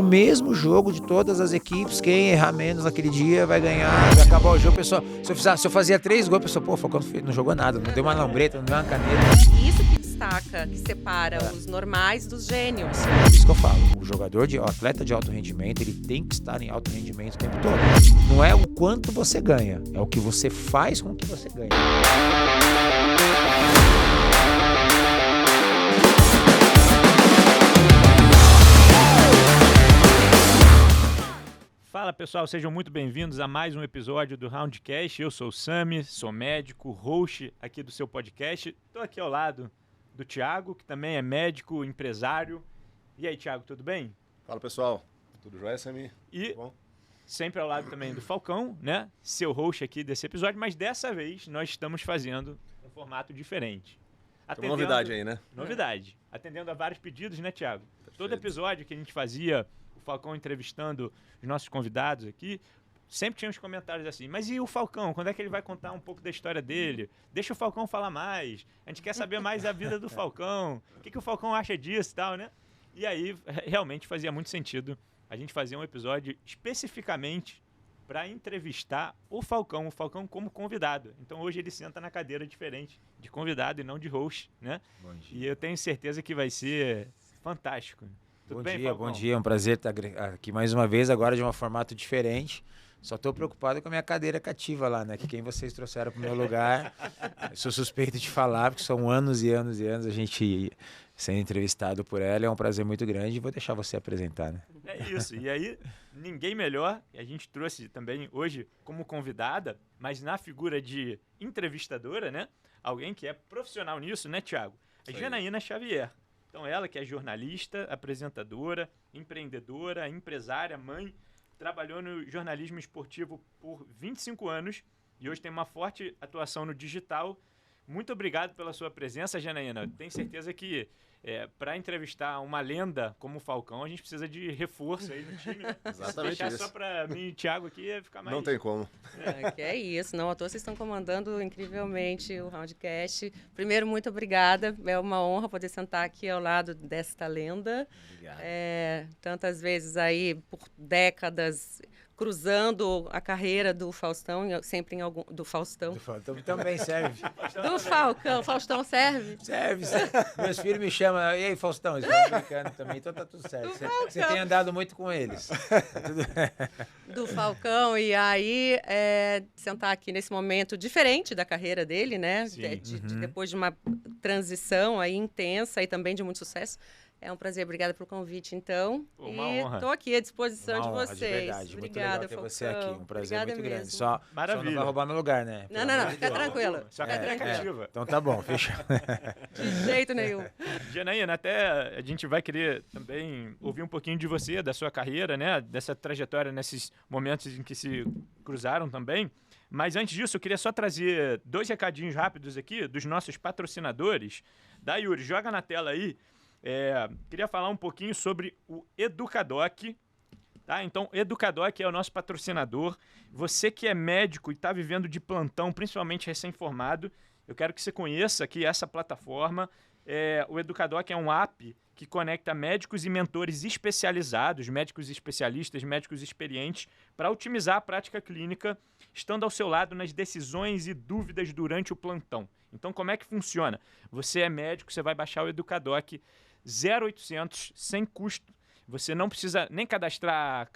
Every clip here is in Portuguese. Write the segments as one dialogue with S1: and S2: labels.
S1: o mesmo jogo de todas as equipes. Quem errar menos naquele dia vai ganhar. Vai acabar o jogo, pessoal. Se eu fazia 3 gols, a pessoa, pô, o Falcão não jogou nada, não deu uma lambreta, não deu uma caneta.
S2: Isso que destaca, que separa os normais dos gênios.
S1: Isso que eu falo, o atleta de alto rendimento, ele tem que estar em alto rendimento o tempo todo. Não é o quanto você ganha, é o que você faz com o que você ganha.
S3: Fala pessoal, sejam muito bem-vindos a mais um episódio do Roundcast. Eu sou o Sami, sou médico, host aqui do seu podcast. Estou aqui ao lado do Thiago, que também é médico, empresário. E aí, Thiago, tudo bem?
S4: Fala pessoal, tudo jóia, Sami?
S3: E
S4: tudo bom?
S3: Sempre ao lado também do Falcão, né? Seu host aqui desse episódio, mas dessa vez nós estamos fazendo um formato diferente.
S4: Tem uma novidade aí, né?
S3: Novidade. Atendendo a vários pedidos, né, Thiago? Todo episódio que a gente fazia, o Falcão entrevistando os nossos convidados aqui, sempre tinha uns comentários assim, mas e o Falcão? Quando é que ele vai contar um pouco da história dele? Deixa o Falcão falar mais. A gente quer saber mais da vida do Falcão. O que o Falcão acha disso e tal, né? E aí, realmente fazia muito sentido a gente fazer um episódio especificamente para entrevistar o Falcão como convidado. Então hoje ele senta na cadeira diferente de convidado e não de host, né?
S1: Bom dia.
S3: E eu tenho certeza que vai ser fantástico. Tudo bem, Falcão?
S1: Bom dia, é um prazer estar aqui mais uma vez, agora de um formato diferente. Só estou preocupado com a minha cadeira cativa lá, né? Que quem vocês trouxeram para o meu lugar, eu sou suspeito de falar, porque são anos e anos e anos a gente sendo entrevistado por ela. É um prazer muito grande e vou deixar você apresentar, né?
S3: É isso. E aí, ninguém melhor. A gente trouxe também hoje como convidada, mas na figura de entrevistadora, né? Alguém que é profissional nisso, né, Thiago? A Janaína Xavier. Então, ela que é jornalista, apresentadora, empreendedora, empresária, mãe, trabalhou no jornalismo esportivo por 25 anos e hoje tem uma forte atuação no digital. Muito obrigado pela sua presença, Janaína. Tenho certeza que para entrevistar uma lenda como o Falcão, a gente precisa de reforço aí no time.
S4: Exatamente.
S3: Se deixar só para mim e o Thiago aqui, ia ficar mais...
S4: Não tem como.
S2: Que é isso, não à toa vocês estão comandando incrivelmente o Roundcast. Primeiro, muito obrigada, é uma honra poder sentar aqui ao lado desta lenda.
S1: Obrigado.
S2: Tantas vezes aí, por décadas, cruzando a carreira do Faustão, sempre em algum... Do Faustão.
S1: Também serve.
S2: Do Falcão. Faustão serve?
S1: Serve. Meus filhos me chamam, e aí, Faustão, eles estão brincando também, então tá tudo certo. Você tem andado muito com eles.
S2: Do Falcão, e aí sentar aqui nesse momento diferente da carreira dele, né? Depois de uma transição aí intensa e também de muito sucesso. É um prazer, obrigada pelo convite, então.
S3: Uma honra.
S2: Estou aqui à disposição
S1: Uma
S2: de
S1: honra,
S2: vocês.
S1: de verdade.
S2: Obrigada,
S1: muito legal ter você
S2: Falcão.
S1: aqui, um prazer
S2: Obrigada
S1: muito grande.
S2: mesmo.
S1: Só
S3: Maravilha.
S1: não vai roubar meu lugar, né?
S2: Não, fica tranquilo.
S3: Só cadeira cativa.
S1: Então tá bom, fechou.
S2: De jeito nenhum.
S3: Janaína, até a gente vai querer também ouvir um pouquinho de você, da sua carreira, né? Dessa trajetória nesses momentos em que se cruzaram também. Mas antes disso, eu queria só trazer 2 recadinhos rápidos aqui dos nossos patrocinadores. Da Yuri, joga na tela aí. Queria falar um pouquinho sobre o Educadoc. Tá? Então, Educadoc é o nosso patrocinador. Você que é médico e está vivendo de plantão, principalmente recém-formado, eu quero que você conheça aqui essa plataforma. O Educadoc é um app que conecta médicos e mentores especializados, médicos especialistas, médicos experientes, para otimizar a prática clínica, estando ao seu lado nas decisões e dúvidas durante o plantão. Então, como é que funciona? Você é médico, você vai baixar o Educadoc 0800, sem custo. Você não precisa nem cadastrar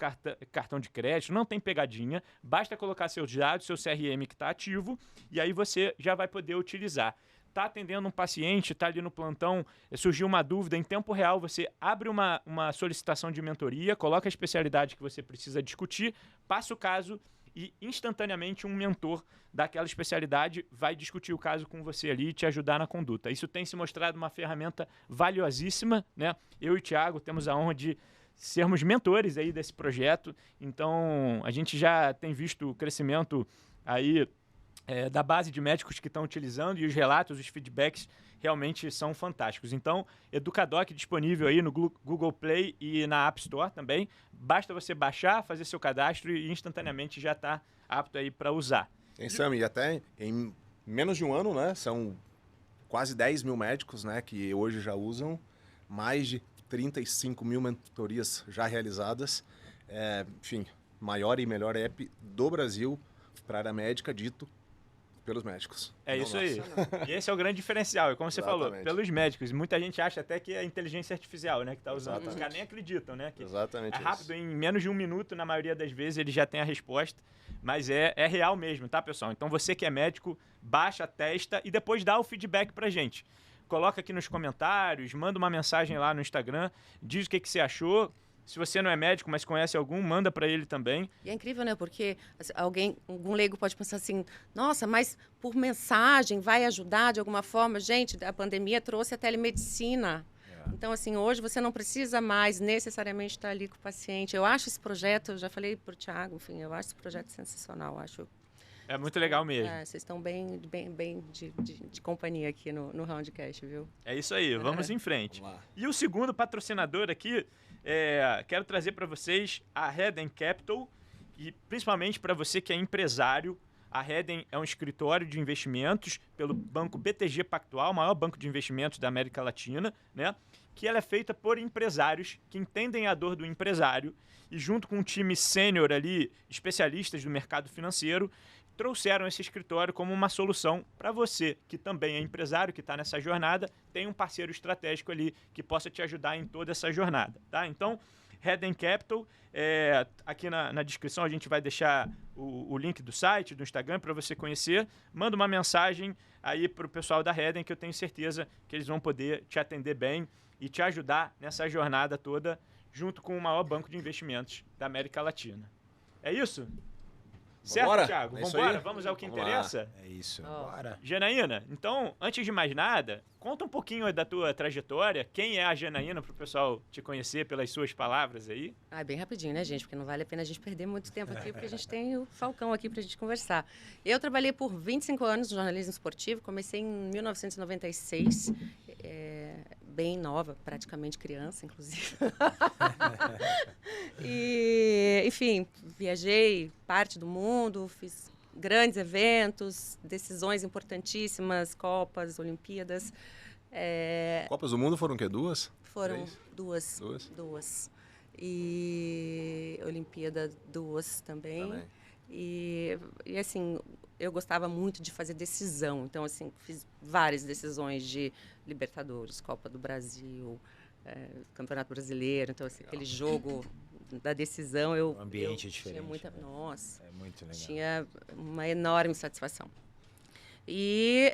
S3: cartão de crédito, não tem pegadinha. Basta colocar seus dados, seu CRM que está ativo, e aí você já vai poder utilizar. Está atendendo um paciente, está ali no plantão, surgiu uma dúvida, em tempo real você abre uma solicitação de mentoria, coloca a especialidade que você precisa discutir, passa o caso e instantaneamente um mentor daquela especialidade vai discutir o caso com você ali e te ajudar na conduta. Isso tem se mostrado uma ferramenta valiosíssima, né? Eu e o Thiago temos a honra de sermos mentores aí desse projeto, então a gente já tem visto o crescimento aí da base de médicos que estão utilizando e os relatos, os feedbacks realmente são fantásticos. Então, Educadoc disponível aí no Google Play e na App Store também. Basta você baixar, fazer seu cadastro e instantaneamente já está apto aí para usar.
S4: Tem, Sami, até em menos de um ano, né? São quase 10 mil médicos, né? Que hoje já usam. Mais de 35 mil mentorias já realizadas. Enfim, maior e melhor app do Brasil para a área médica, dito pelos médicos.
S3: É isso aí. E esse é o grande diferencial. E como você falou, pelos médicos. Muita gente acha até que é inteligência artificial, né? Que está usando. Os caras nem acreditam, né? Que
S4: Exatamente.
S3: É rápido, em menos de 1 minuto, na maioria das vezes, ele já tem a resposta. Mas é real mesmo, tá, pessoal? Então você que é médico, baixa, testa e depois dá o feedback pra gente. Coloca aqui nos comentários, manda uma mensagem lá no Instagram, diz o que você achou. Se você não é médico, mas conhece algum, manda para ele também.
S2: E é incrível, né? Porque algum leigo pode pensar assim, nossa, mas por mensagem vai ajudar de alguma forma? Gente, a pandemia trouxe a telemedicina. Então, assim, hoje você não precisa mais necessariamente estar ali com o paciente. Eu acho esse projeto, eu já falei para o Thiago, enfim, eu acho esse projeto sensacional. Acho.
S3: É muito legal mesmo.
S2: Vocês estão bem de companhia aqui no Roundcast, viu?
S3: É isso aí, vamos em frente.
S4: Vamos lá.
S3: E o segundo patrocinador aqui, quero trazer para vocês a Hedden Capital, e principalmente para você que é empresário. A Hedden é um escritório de investimentos pelo banco BTG Pactual, o maior banco de investimentos da América Latina, né? Que ela é feita por empresários que entendem a dor do empresário e junto com um time sênior ali, especialistas do mercado financeiro, trouxeram esse escritório como uma solução para você, que também é empresário, que está nessa jornada, tem um parceiro estratégico ali que possa te ajudar em toda essa jornada, tá? Então, Hedden Capital, aqui na descrição a gente vai deixar o link do site, do Instagram, para você conhecer. Manda uma mensagem aí para o pessoal da Hedden, que eu tenho certeza que eles vão poder te atender bem e te ajudar nessa jornada toda, junto com o maior banco de investimentos da América Latina. É isso? Certo,
S4: Vambora?
S3: Thiago?
S4: É isso
S3: Vambora?
S4: aí?
S3: Vamos ao que
S4: Vamos lá.
S3: interessa?
S1: É isso, bora.
S3: Janaína, então, antes de mais nada, conta um pouquinho da tua trajetória. Quem é a Janaína, para o pessoal te conhecer pelas suas palavras aí?
S2: Bem rapidinho, né, gente? Porque não vale a pena a gente perder muito tempo aqui, porque a gente tem o Falcão aqui para a gente conversar. Eu trabalhei por 25 anos no jornalismo esportivo, comecei em 1996, bem nova, praticamente criança, inclusive. E, enfim, viajei parte do mundo, fiz grandes eventos, decisões importantíssimas, Copas, Olimpíadas.
S4: Copas do Mundo foram o quê? 2?
S2: Foram
S4: 3?
S2: 2. E Olimpíada 2 também. E assim, eu gostava muito de fazer decisão. Então, assim, fiz várias decisões de Libertadores, Copa do Brasil, Campeonato Brasileiro. Então, assim, aquele jogo da decisão,
S1: O ambiente é diferente.
S2: Tinha muita,
S1: né?
S2: nossa,
S1: É muito legal.
S2: tinha uma enorme satisfação. E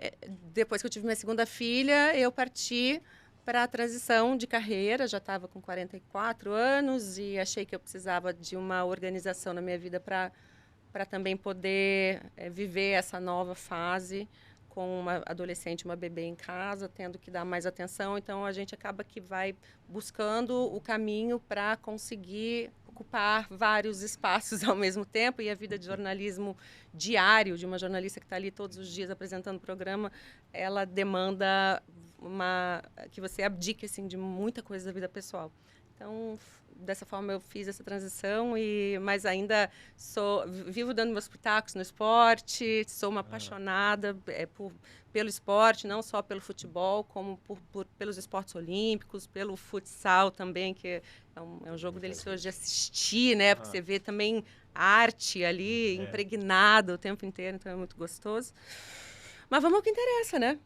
S2: depois que eu tive minha segunda filha, eu parti para a transição de carreira. Já estava com 44 anos e achei que eu precisava de uma organização na minha vida para também poder viver essa nova fase com uma adolescente, uma bebê em casa, tendo que dar mais atenção. Então, a gente acaba que vai buscando o caminho para conseguir ocupar vários espaços ao mesmo tempo. E a vida de jornalismo diário, de uma jornalista que está ali todos os dias apresentando o programa, ela demanda que você abdique assim, de muita coisa da vida pessoal. Então, dessa forma eu fiz essa transição, mas ainda vivo dando meus pitacos no esporte, sou uma apaixonada pelo esporte, não só pelo futebol, como pelos esportes olímpicos, pelo futsal também, que é um jogo delicioso de assistir, né? Porque você vê também arte ali, impregnada o tempo inteiro, então é muito gostoso. Mas vamos ao que interessa, né?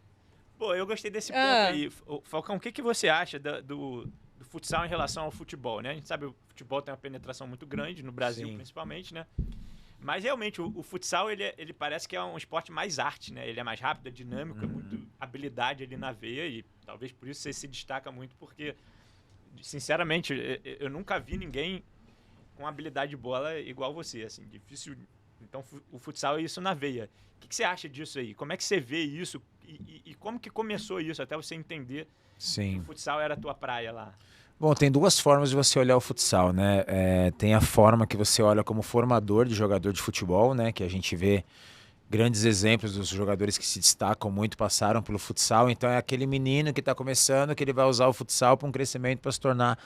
S3: Pô, eu gostei desse ponto aí. Falcão, o que você acha do futsal em relação ao futebol, né? A gente sabe que o futebol tem uma penetração muito grande, no Brasil principalmente, né? Mas realmente o futsal, ele parece que é um esporte mais arte, né? Ele é mais rápido, é dinâmico, é muito habilidade ali na veia e talvez por isso você se destaca muito, porque, sinceramente, eu nunca vi ninguém com habilidade de bola igual você, assim, difícil. Então o futsal é isso na veia. O que você acha disso aí? Como é que você vê isso e como que começou isso até você entender que o futsal era a tua praia lá?
S1: Bom, tem duas formas de você olhar o futsal, né? Tem a forma que você olha como formador de jogador de futebol, né? Que a gente vê grandes exemplos dos jogadores que se destacam muito, passaram pelo futsal. Então é aquele menino que está começando, que ele vai usar o futsal para um crescimento, para se tornar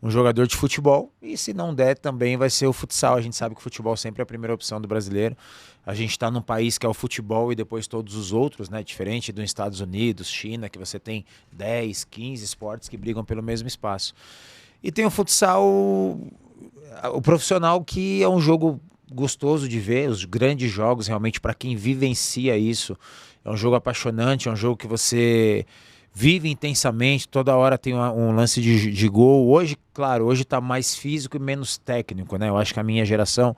S1: um jogador de futebol. E se não der, também vai ser o futsal. A gente sabe que o futebol sempre é a primeira opção do brasileiro. A gente está num país que é o futebol e depois todos os outros, né? Diferente dos Estados Unidos, China, que você tem 10, 15 esportes que brigam pelo mesmo espaço. E tem o futsal, o profissional, que é um jogo gostoso de ver, os grandes jogos, realmente, para quem vivencia isso. É um jogo apaixonante, é um jogo que você vive intensamente, toda hora tem um lance de gol. Hoje, claro, hoje está mais físico e menos técnico, né? Eu acho que a minha geração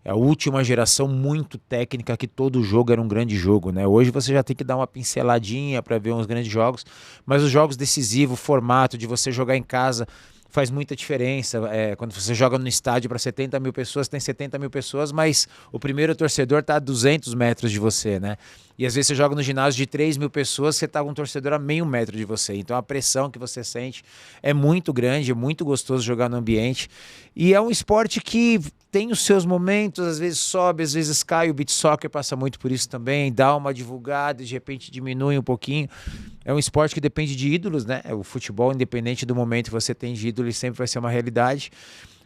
S1: é a última geração muito técnica, que todo jogo era um grande jogo, né? Hoje você já tem que dar uma pinceladinha para ver uns grandes jogos, mas os jogos decisivos, o formato de você jogar em casa faz muita diferença. Quando você joga no estádio para 70 mil pessoas, tem 70 mil pessoas, mas o primeiro torcedor está a 200 metros de você, né? E às vezes você joga no ginásio de 3 mil pessoas, você está com um torcedor a meio metro de você. Então a pressão que você sente é muito grande, é muito gostoso jogar no ambiente. E é um esporte que tem os seus momentos, às vezes sobe, às vezes cai. O beach soccer passa muito por isso também, dá uma divulgada, de repente diminui um pouquinho. É um esporte que depende de ídolos, né? O futebol, independente do momento que você tem de ídolo, ele sempre vai ser uma realidade.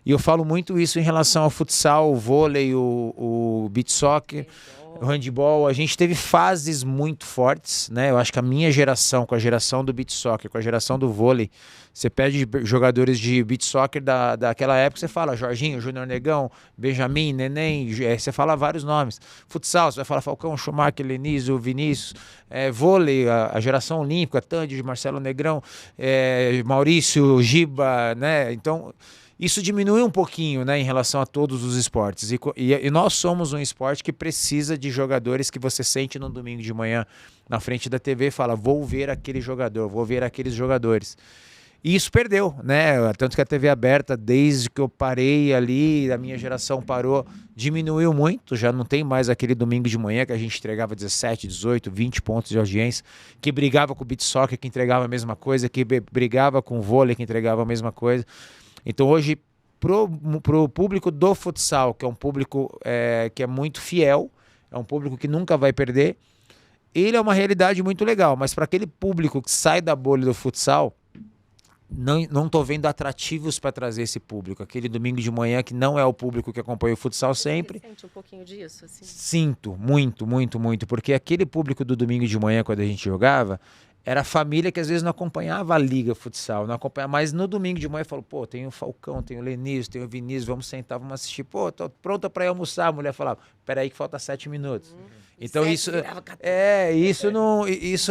S1: E eu falo muito isso em relação ao futsal, o vôlei, o beach soccer, o handball. A gente teve fases muito fortes, né? Eu acho que a minha geração, com a geração do beach soccer, com a geração do vôlei, você pede jogadores de beach soccer daquela época, você fala Jorginho, Júnior Negão, Benjamin, Neném, você fala vários nomes. Futsal, você vai falar Falcão, Schumacher, Lenísio, Vinícius. Vôlei, a geração olímpica, Tandy, Marcelo Negrão, Maurício, Giba, né? Então isso diminui um pouquinho, né, em relação a todos os esportes. E nós somos um esporte que precisa de jogadores que você sente no domingo de manhã na frente da TV e fala, vou ver aquele jogador, vou ver aqueles jogadores. E isso perdeu, né? Tanto que a TV aberta, desde que eu parei ali, a minha geração parou, diminuiu muito. Já não tem mais aquele domingo de manhã que a gente entregava 17, 18, 20 pontos de audiência, que brigava com o beach soccer, que entregava a mesma coisa, que brigava com o vôlei, que entregava a mesma coisa. Então hoje, pro público do futsal, que é um público que é muito fiel, é um público que nunca vai perder, ele é uma realidade muito legal. Mas para aquele público que sai da bolha do futsal, não tô vendo atrativos para trazer esse público. Aquele domingo de manhã que não é o público que acompanha o futsal sempre.
S2: Você sente um pouquinho disso? Assim?
S1: Sinto, muito, muito, muito. Porque aquele público do domingo de manhã, quando a gente jogava, era a família que às vezes não acompanhava a liga futsal, não acompanhava, mas no domingo de manhã falou, pô, tem o Falcão, tem o Lenísio, tem o Vinícius, vamos sentar, vamos assistir. Pô, tô pronta para ir almoçar. A mulher falava, peraí que falta 7 minutos. Então isso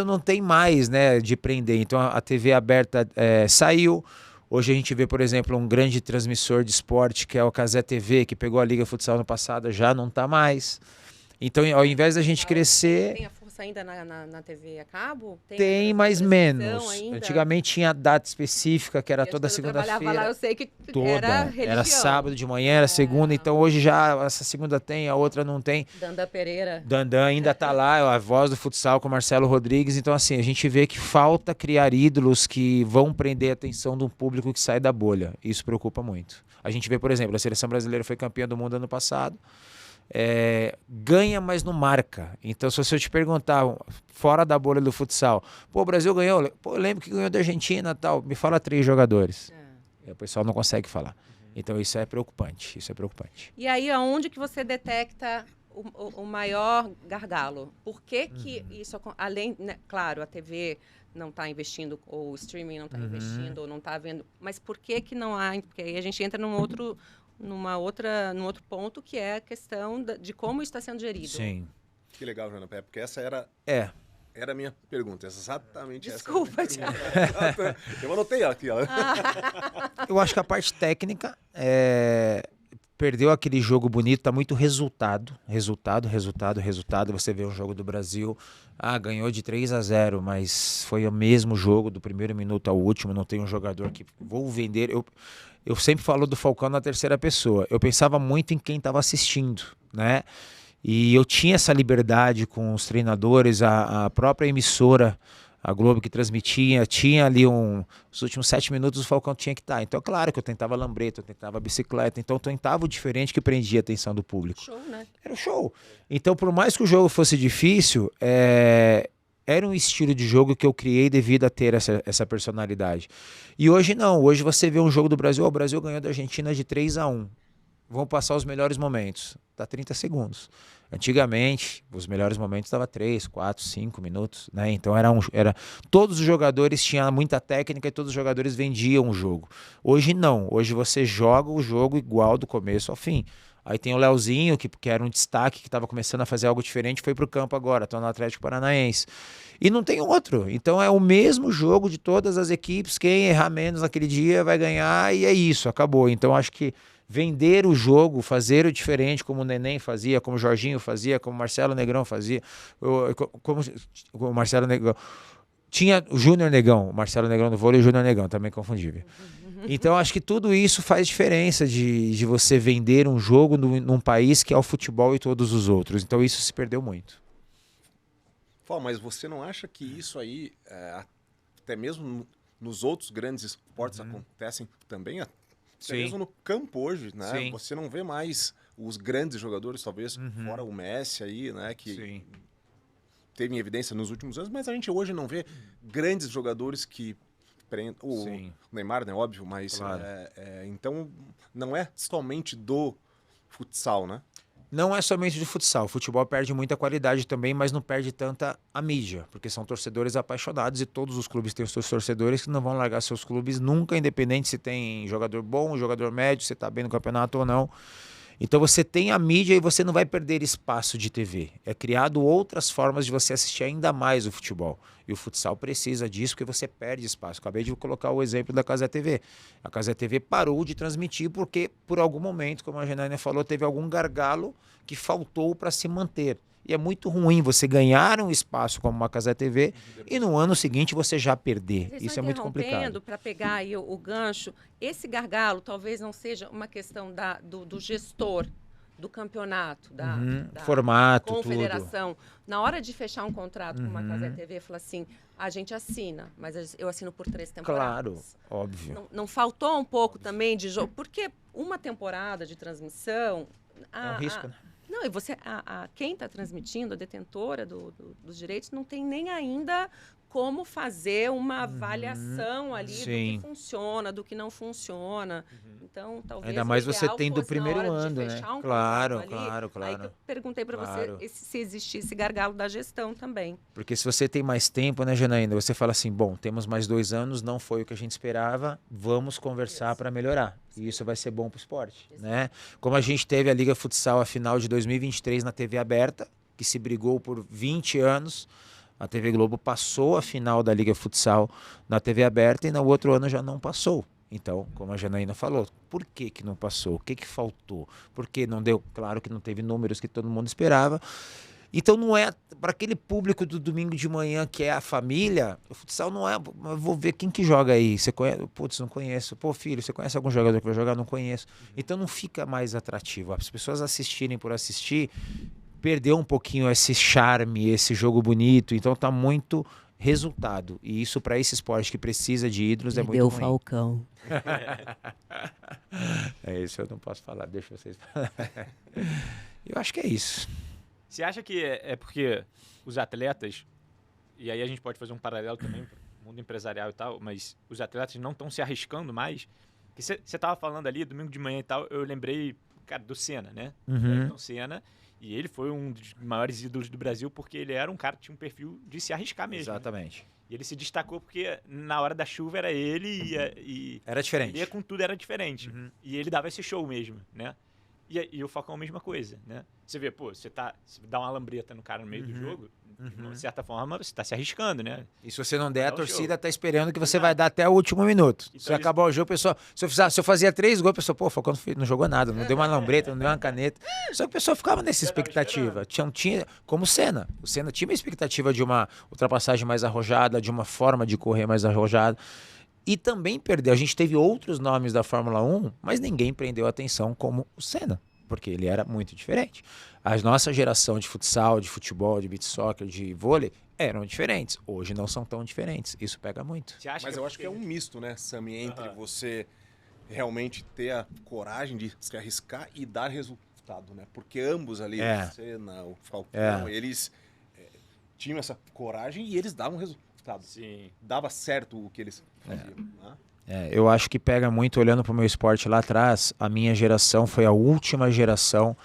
S1: não tem mais, né, de prender. Então a TV aberta saiu. Hoje a gente vê, por exemplo, um grande transmissor de esporte, que é o Cazé TV, que pegou a Liga Futsal no passado, já não está mais. Então, ao invés da gente crescer...
S2: Tem a força ainda na TV a cabo?
S1: Tem, mas menos. Ainda? Antigamente tinha data específica, que era toda segunda-feira. Eu trabalhava
S2: lá, eu sei que
S1: toda.
S2: Era religião.
S1: Era sábado de manhã, era segunda. Então, hoje já, essa segunda tem, a outra não tem.
S2: Dandan Pereira.
S1: Dandan ainda tá lá, a voz do futsal com o Marcelo Rodrigues. Então, assim, a gente vê que falta criar ídolos que vão prender a atenção de um público que sai da bolha. Isso preocupa muito. A gente vê, por exemplo, a seleção brasileira foi campeã do mundo ano passado. Ganha, mas não marca. Então, se eu te perguntar, fora da bolha do futsal, pô, o Brasil ganhou, pô, eu lembro que ganhou da Argentina, tal, me fala 3 jogadores. O pessoal não consegue falar. Então, isso é preocupante, E
S2: aí, aonde que você detecta o maior gargalo? Por que isso, além, né, claro, a TV não está investindo, ou o streaming não está investindo, ou não está vendo, mas por que não há? Porque aí a gente entra num outro ponto, que é a questão de como está sendo gerido.
S1: Sim.
S4: Que legal, Joana Pé, porque essa era a minha pergunta, exatamente.
S2: Desculpa,
S4: essa. Desculpa, eu anotei aqui.
S1: Eu acho que a parte técnica perdeu aquele jogo bonito, tá muito resultado. Você vê um jogo do Brasil, ganhou de 3-0, mas foi o mesmo jogo do primeiro minuto ao último, não tem um jogador que vou vender. Eu sempre falo do Falcão na terceira pessoa. Eu pensava muito em quem estava assistindo, né? E eu tinha essa liberdade com os treinadores, a própria emissora a Globo que transmitia, tinha ali os últimos 7 minutos o Falcão tinha que estar. Então, claro que eu tentava lambreta, eu tentava bicicleta, então eu tentava o diferente que prendia a atenção do público.
S2: Show, né?
S1: Era o show. Então, por mais que o jogo fosse difícil, era um estilo de jogo que eu criei devido a ter essa personalidade. E hoje não, hoje você vê um jogo do Brasil, o Brasil ganhou da Argentina de 3-1. Vão passar os melhores momentos, dá 30 segundos. Antigamente, os melhores momentos dava 3, 4, 5 minutos, né? Então todos os jogadores tinham muita técnica e todos os jogadores vendiam o jogo. Hoje não, hoje você joga o jogo igual do começo ao fim. Aí tem o Leozinho, que era um destaque, que estava começando a fazer algo diferente, foi para o campo agora, está no Atlético Paranaense. E não tem outro. Então é o mesmo jogo de todas as equipes, quem errar menos naquele dia vai ganhar e é isso, acabou. Então acho que vender o jogo, fazer o diferente, como o Neném fazia, como o Jorginho fazia, como o Marcelo Negrão fazia, como o Marcelo Negrão. Tinha o Júnior Negão, o Marcelo Negrão do vôlei e o Júnior Negão, também confundível. Então, acho que tudo isso faz diferença de você vender um jogo num país que é o futebol e todos os outros. Então, isso se perdeu muito.
S4: Mas você não acha que isso aí, até mesmo nos outros grandes esportes acontecem também? Até mesmo no campo hoje, né?
S1: Sim.
S4: Você não vê mais os grandes jogadores, talvez, fora o Messi aí, né? Que
S1: Sim.
S4: teve em evidência nos últimos anos, mas a gente hoje não vê grandes jogadores que prendem... O Neymar, né? Óbvio, mas...
S1: Claro.
S4: Então, não é somente do futsal, né?
S1: Não é somente de futsal. O futebol perde muita qualidade também, mas não perde tanta a mídia, porque são torcedores apaixonados e todos os clubes têm os seus torcedores que não vão largar seus clubes nunca, independente se tem jogador bom, jogador médio, se está bem no campeonato ou não. Então você tem a mídia e você não vai perder espaço de TV. É criado outras formas de você assistir ainda mais o futebol. E o futsal precisa disso porque você perde espaço. Acabei de colocar o exemplo da Cazé TV. A Cazé TV parou de transmitir porque, por algum momento, como a Janaína falou, teve algum gargalo que faltou para se manter. E é muito ruim você ganhar um espaço como uma Cazé TV e no ano seguinte você já perder. Isso é muito complicado.
S2: Para pegar aí o gancho, esse gargalo talvez não seja uma questão do gestor do campeonato, da
S1: formato,
S2: confederação. Tudo. Na hora de fechar um contrato com uma Cazé TV, fala assim, a gente assina, mas eu assino por 3 temporadas.
S1: Claro, óbvio.
S2: Não faltou um pouco também de jogo? Porque uma temporada de transmissão...
S1: É um risco, né?
S2: Não, e você, quem está transmitindo, a detentora dos direitos, não tem nem ainda como fazer uma avaliação ali do que funciona, do que não funciona. Então, talvez
S1: ainda mais você tendo o primeiro ano, né? Claro.
S2: Aí que eu perguntei para você se existisse gargalo da gestão também.
S1: Porque se você tem mais tempo, né, Janaína? Você fala assim, bom, temos mais 2 anos, não foi o que a gente esperava, vamos conversar para melhorar. E isso vai ser bom para o esporte, né? Como a gente teve a Liga Futsal, a final de 2023 na TV aberta, que se brigou por 20 anos, a TV Globo passou a final da Liga Futsal na TV aberta e no outro ano já não passou. Então, como a Janaína falou, por que não passou? O que faltou? Porque não deu? Claro que não teve números que todo mundo esperava. Então não é para aquele público do domingo de manhã que é a família, o futsal não é, vou ver quem que joga aí, você conhece? Putz, não conheço. Pô, filho, você conhece algum jogador que vai jogar? Não conheço. Então não fica mais atrativo. As pessoas assistirem por assistir, perdeu um pouquinho esse charme, esse jogo bonito, então tá muito resultado. E isso para esse esporte que precisa de ídolos é muito ruim.
S2: Perdeu o Falcão.
S1: Isso eu não posso falar, deixa vocês falar. Eu acho que é isso.
S3: Você acha que é porque os atletas, e aí a gente pode fazer um paralelo também para o mundo empresarial e tal, mas os atletas não estão se arriscando mais? Você estava falando ali, domingo de manhã e tal, eu lembrei, cara, do Senna, né? Do Senna, e ele foi um dos maiores ídolos do Brasil porque ele era um cara que tinha um perfil de se arriscar mesmo.
S1: Exatamente.
S3: Né? E ele se destacou porque na hora da chuva era ele e
S1: era diferente.
S3: Ele ia com tudo, era diferente. E ele dava esse show mesmo, né? E o Falcão a mesma coisa, né? Você vê, pô, você dá uma lambreta no cara no meio do jogo, de certa forma você tá se arriscando, né?
S1: E se você não der, a torcida tá esperando que você vai dar até o último minuto. Então, se acabar o jogo, o pessoal... Se eu fazia 3 gols, o pessoal, pô, o Falcão não jogou nada, não deu uma lambreta, não deu uma caneta. Só que o pessoal ficava nessa expectativa. Tinha, como o Senna. O Senna tinha uma expectativa de uma ultrapassagem mais arrojada, de uma forma de correr mais arrojada. E também perdeu. A gente teve outros nomes da Fórmula 1, mas ninguém prendeu atenção como o Senna. porque ele era muito diferente. A nossa geração de futsal, de futebol, de beach soccer, de vôlei, eram diferentes. Hoje não são tão diferentes. Isso pega muito.
S4: Mas eu acho que é um misto, né, Sami, entre você realmente ter a coragem de se arriscar e dar resultado, né? Porque ambos ali, você, o Falcão, eles tinham essa coragem e eles davam resultado.
S3: Sim.
S4: Dava certo o que eles faziam. Né?
S1: Eu acho que pega muito, olhando para o meu esporte lá atrás, a minha geração foi a última geração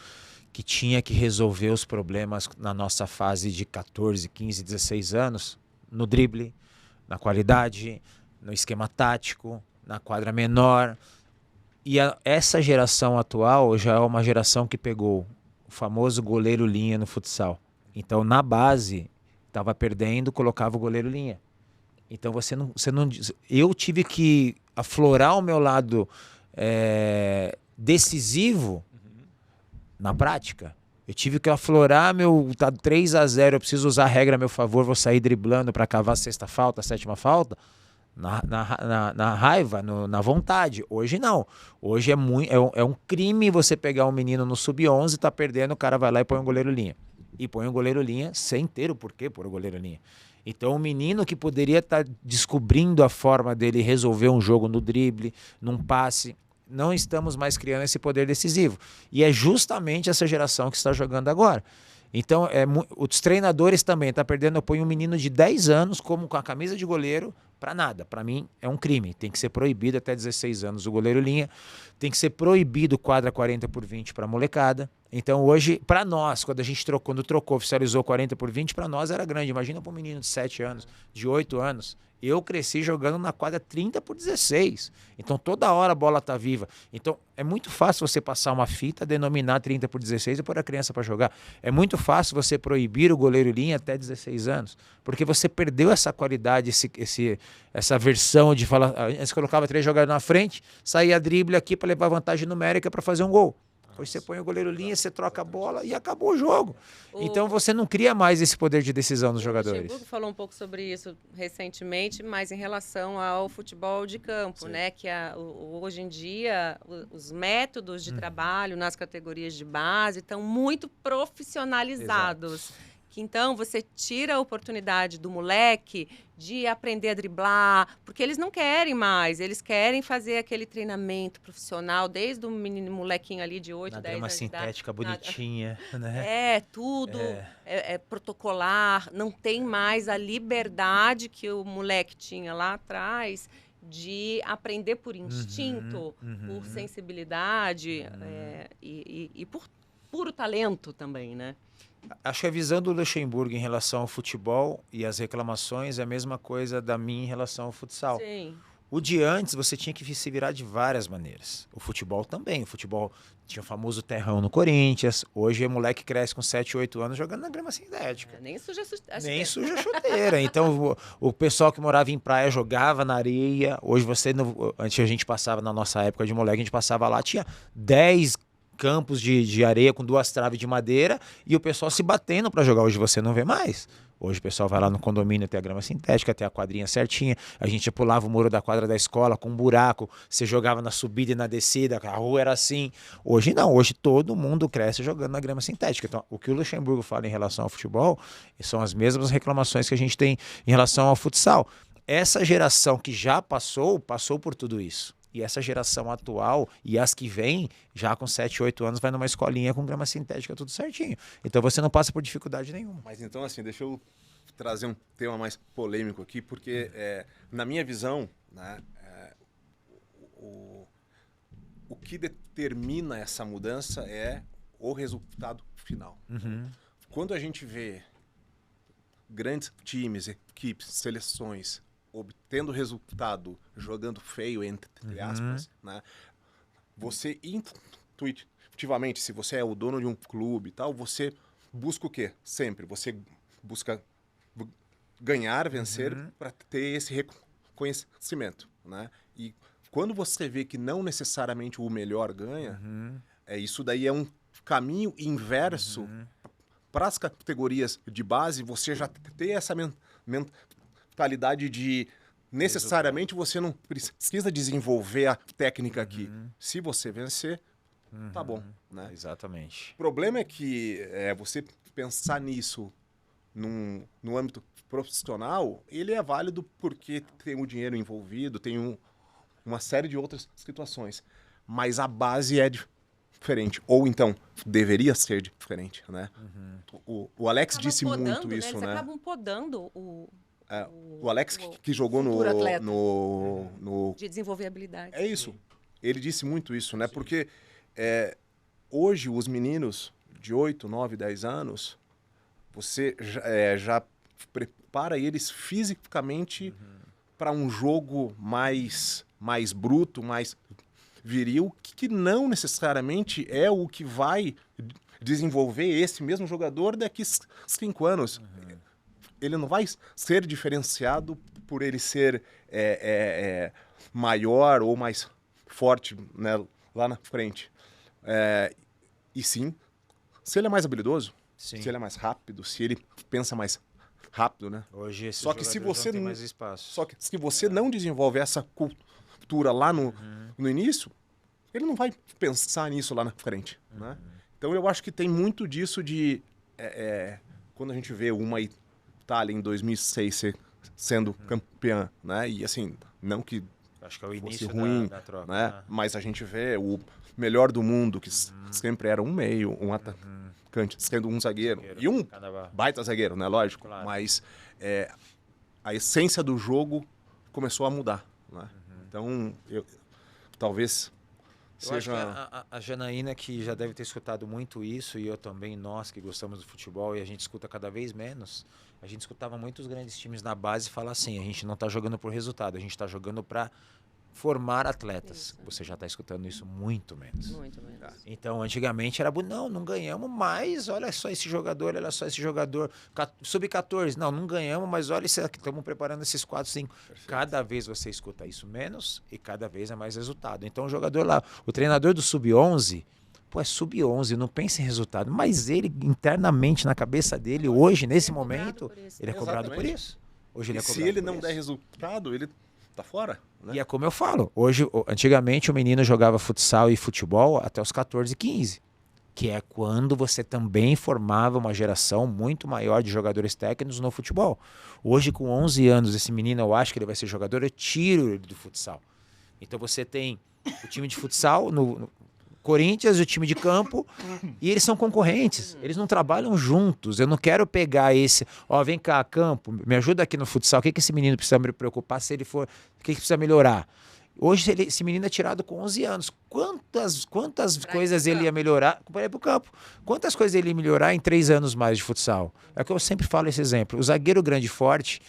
S1: que tinha que resolver os problemas na nossa fase de 14, 15, 16 anos, no drible, na qualidade, no esquema tático, na quadra menor. E essa geração atual já é uma geração que pegou o famoso goleiro linha no futsal. Então, na base, estava perdendo, colocava o goleiro linha. Então, eu tive que aflorar o meu lado decisivo na prática. Eu tive que aflorar tá 3-0, eu preciso usar a regra a meu favor, vou sair driblando para cavar a sexta falta, a sétima falta, na raiva, na vontade. Hoje não. Hoje é um crime você pegar um menino no sub-11, tá perdendo, o cara vai lá e põe um goleiro linha. E põe um goleiro linha sem ter o porquê pôr o goleiro linha. Então o menino que poderia estar descobrindo a forma dele resolver um jogo no drible, num passe, não estamos mais criando esse poder decisivo. E é justamente essa geração que está jogando agora. Então, os treinadores também estão perdendo. Eu ponho um menino de 10 anos como com a camisa de goleiro para nada. Para mim, é um crime. Tem que ser proibido até 16 anos o goleiro linha. Tem que ser proibido quadra 40x20 para molecada. Então, hoje, para nós, quando trocou, oficializou 40x20, para nós era grande. Imagina para um menino de 7 anos, de 8 anos. Eu cresci jogando na quadra 30x16. Então, toda hora a bola tá viva. Então, é muito fácil você passar uma fita, denominar 30x16 e pôr a criança para jogar. É muito fácil você proibir o goleiro linha até 16 anos. Porque você perdeu essa qualidade, essa versão de falar... Antes colocava 3 jogadores na frente, saía drible aqui para levar vantagem numérica para fazer um gol. Depois você põe o goleiro linha, você troca a bola e acabou o jogo. Então você não cria mais esse poder de decisão nos jogadores. O
S2: Luxemburgo falou um pouco sobre isso recentemente, mas em relação ao futebol de campo, né? Que hoje em dia os métodos de trabalho nas categorias de base estão muito profissionalizados. Exato. Então, você tira a oportunidade do moleque de aprender a driblar, porque eles não querem mais, eles querem fazer aquele treinamento profissional, desde o menino molequinho ali de 8, 10 anos.
S1: Uma sintética bonitinha,
S2: né? Tudo é protocolar, não tem mais a liberdade que o moleque tinha lá atrás de aprender por instinto, por sensibilidade e por puro talento também, né?
S1: Acho que a visão do Luxemburgo em relação ao futebol e as reclamações é a mesma coisa da minha em relação ao futsal.
S2: Sim.
S1: O de antes você tinha que se virar de várias maneiras. O futebol também. O futebol tinha o famoso terrão no Corinthians. Hoje o moleque cresce com 7, 8 anos jogando na grama sintética.
S2: Nem suja
S1: a chuteira. Então o pessoal que morava em praia jogava na areia. Hoje antes a gente passava, na nossa época de moleque, a gente passava lá, tinha 10 campos de areia com 2 traves de madeira e o pessoal se batendo para jogar. Hoje você não vê mais. Hoje o pessoal vai lá no condomínio, tem a grama sintética, tem a quadrinha certinha. A gente pulava o muro da quadra da escola com um buraco. Você jogava na subida e na descida, a rua era assim. Hoje não, hoje todo mundo cresce jogando na grama sintética. Então, o que o Luxemburgo fala em relação ao futebol são as mesmas reclamações que a gente tem em relação ao futsal. Essa geração que já passou por tudo isso. E essa geração atual e as que vêm, já com 7, 8 anos, vai numa escolinha com grama sintética, tudo certinho. Então você não passa por dificuldade nenhuma.
S4: Mas então, assim, deixa eu trazer um tema mais polêmico aqui, porque na minha visão, né, o que determina essa mudança é o resultado final. Quando a gente vê grandes times, equipes, seleções obtendo resultado, jogando feio, entre aspas, né? Você intuitivamente, se você é o dono de um clube e tal, você busca o quê? Sempre. Você busca ganhar, vencer, para ter esse reconhecimento, né? E quando você vê que não necessariamente o melhor ganha, isso daí é um caminho inverso para as categorias de base, você já ter essa mentalidade de necessariamente você não precisa desenvolver a técnica aqui. Se você vencer, tá bom, né?
S1: Exatamente.
S4: O problema é que você pensar nisso no âmbito profissional, ele é válido porque tem o dinheiro envolvido, tem uma série de outras situações. Mas a base é diferente. Ou então, deveria ser diferente, né? O Alex disse muito isso,
S2: Eles
S4: né?
S2: acabam podando o
S4: Alex que jogou no...
S2: de desenvolver habilidade.
S4: É isso. Ele disse muito isso, né? Porque hoje os meninos de 8, 9, 10 anos, você já prepara eles fisicamente para um jogo mais bruto, mais viril, que não necessariamente é o que vai desenvolver esse mesmo jogador daqui 5 anos. Ele não vai ser diferenciado por ele ser maior ou mais forte, né, lá na frente. E sim, se ele é mais habilidoso,
S1: Sim.
S4: se ele é mais rápido, se ele pensa mais rápido, né?
S1: Hoje esse
S4: Só que se você
S1: não tem mais espaço.
S4: Só que se você não desenvolve essa cultura lá no início, ele não vai pensar nisso lá na frente, né? Então eu acho que tem muito disso de quando a gente vê uma Itália em 2006 sendo campeã, né? E assim, não que
S1: Acho que é o
S4: fosse
S1: início
S4: ruim,
S1: da troca.
S4: né? Mas a gente vê o melhor do mundo, que sempre era um meio, um atacante, sendo um zagueiro. E um baita zagueiro, né? Lógico.
S1: Claro.
S4: Mas a essência do jogo começou a mudar, né? Então, talvez
S1: Eu acho
S4: seja...
S1: que a Janaína, que já deve ter escutado muito isso, e eu também, nós que gostamos do futebol, e a gente escuta cada vez menos, a gente escutava muitos grandes times na base falar assim, a gente não está jogando por resultado, a gente está jogando para formar atletas.
S2: Isso.
S1: Você já está escutando isso muito menos.
S2: Muito menos.
S1: Então, antigamente era, não ganhamos mais, olha só esse jogador, sub-14, não ganhamos, mas olha isso aqui, estamos preparando esses 4, 5.
S4: Perfeito.
S1: Cada vez você escuta isso menos e cada vez é mais resultado. Então, o jogador lá, o treinador do sub-11, é sub-11, não pensa em resultado, mas ele, internamente, na cabeça dele, hoje, nesse momento, ele é cobrado por isso. Hoje ele é cobrado
S4: se ele
S1: por
S4: não
S1: isso.
S4: der resultado, ele tá fora, né?
S1: E é como eu falo, antigamente o menino jogava futsal e futebol até os 14, 15, que é quando você também formava uma geração muito maior de jogadores técnicos no futebol. Hoje, com 11 anos, esse menino, eu acho que ele vai ser jogador, eu tiro ele do futsal. Então você tem o time de futsal no Corinthians, o time de campo, e eles são concorrentes, eles não trabalham juntos. Eu não quero pegar vem cá, campo, me ajuda aqui no futsal, o que esse menino precisa me preocupar se ele for, o que precisa melhorar? Hoje esse menino é tirado com 11 anos. Quantas coisas ele ia melhorar para ir para o campo? Quantas coisas ele ia melhorar em 3 anos mais de futsal? É o que eu sempre falo esse exemplo. O zagueiro grande e forte,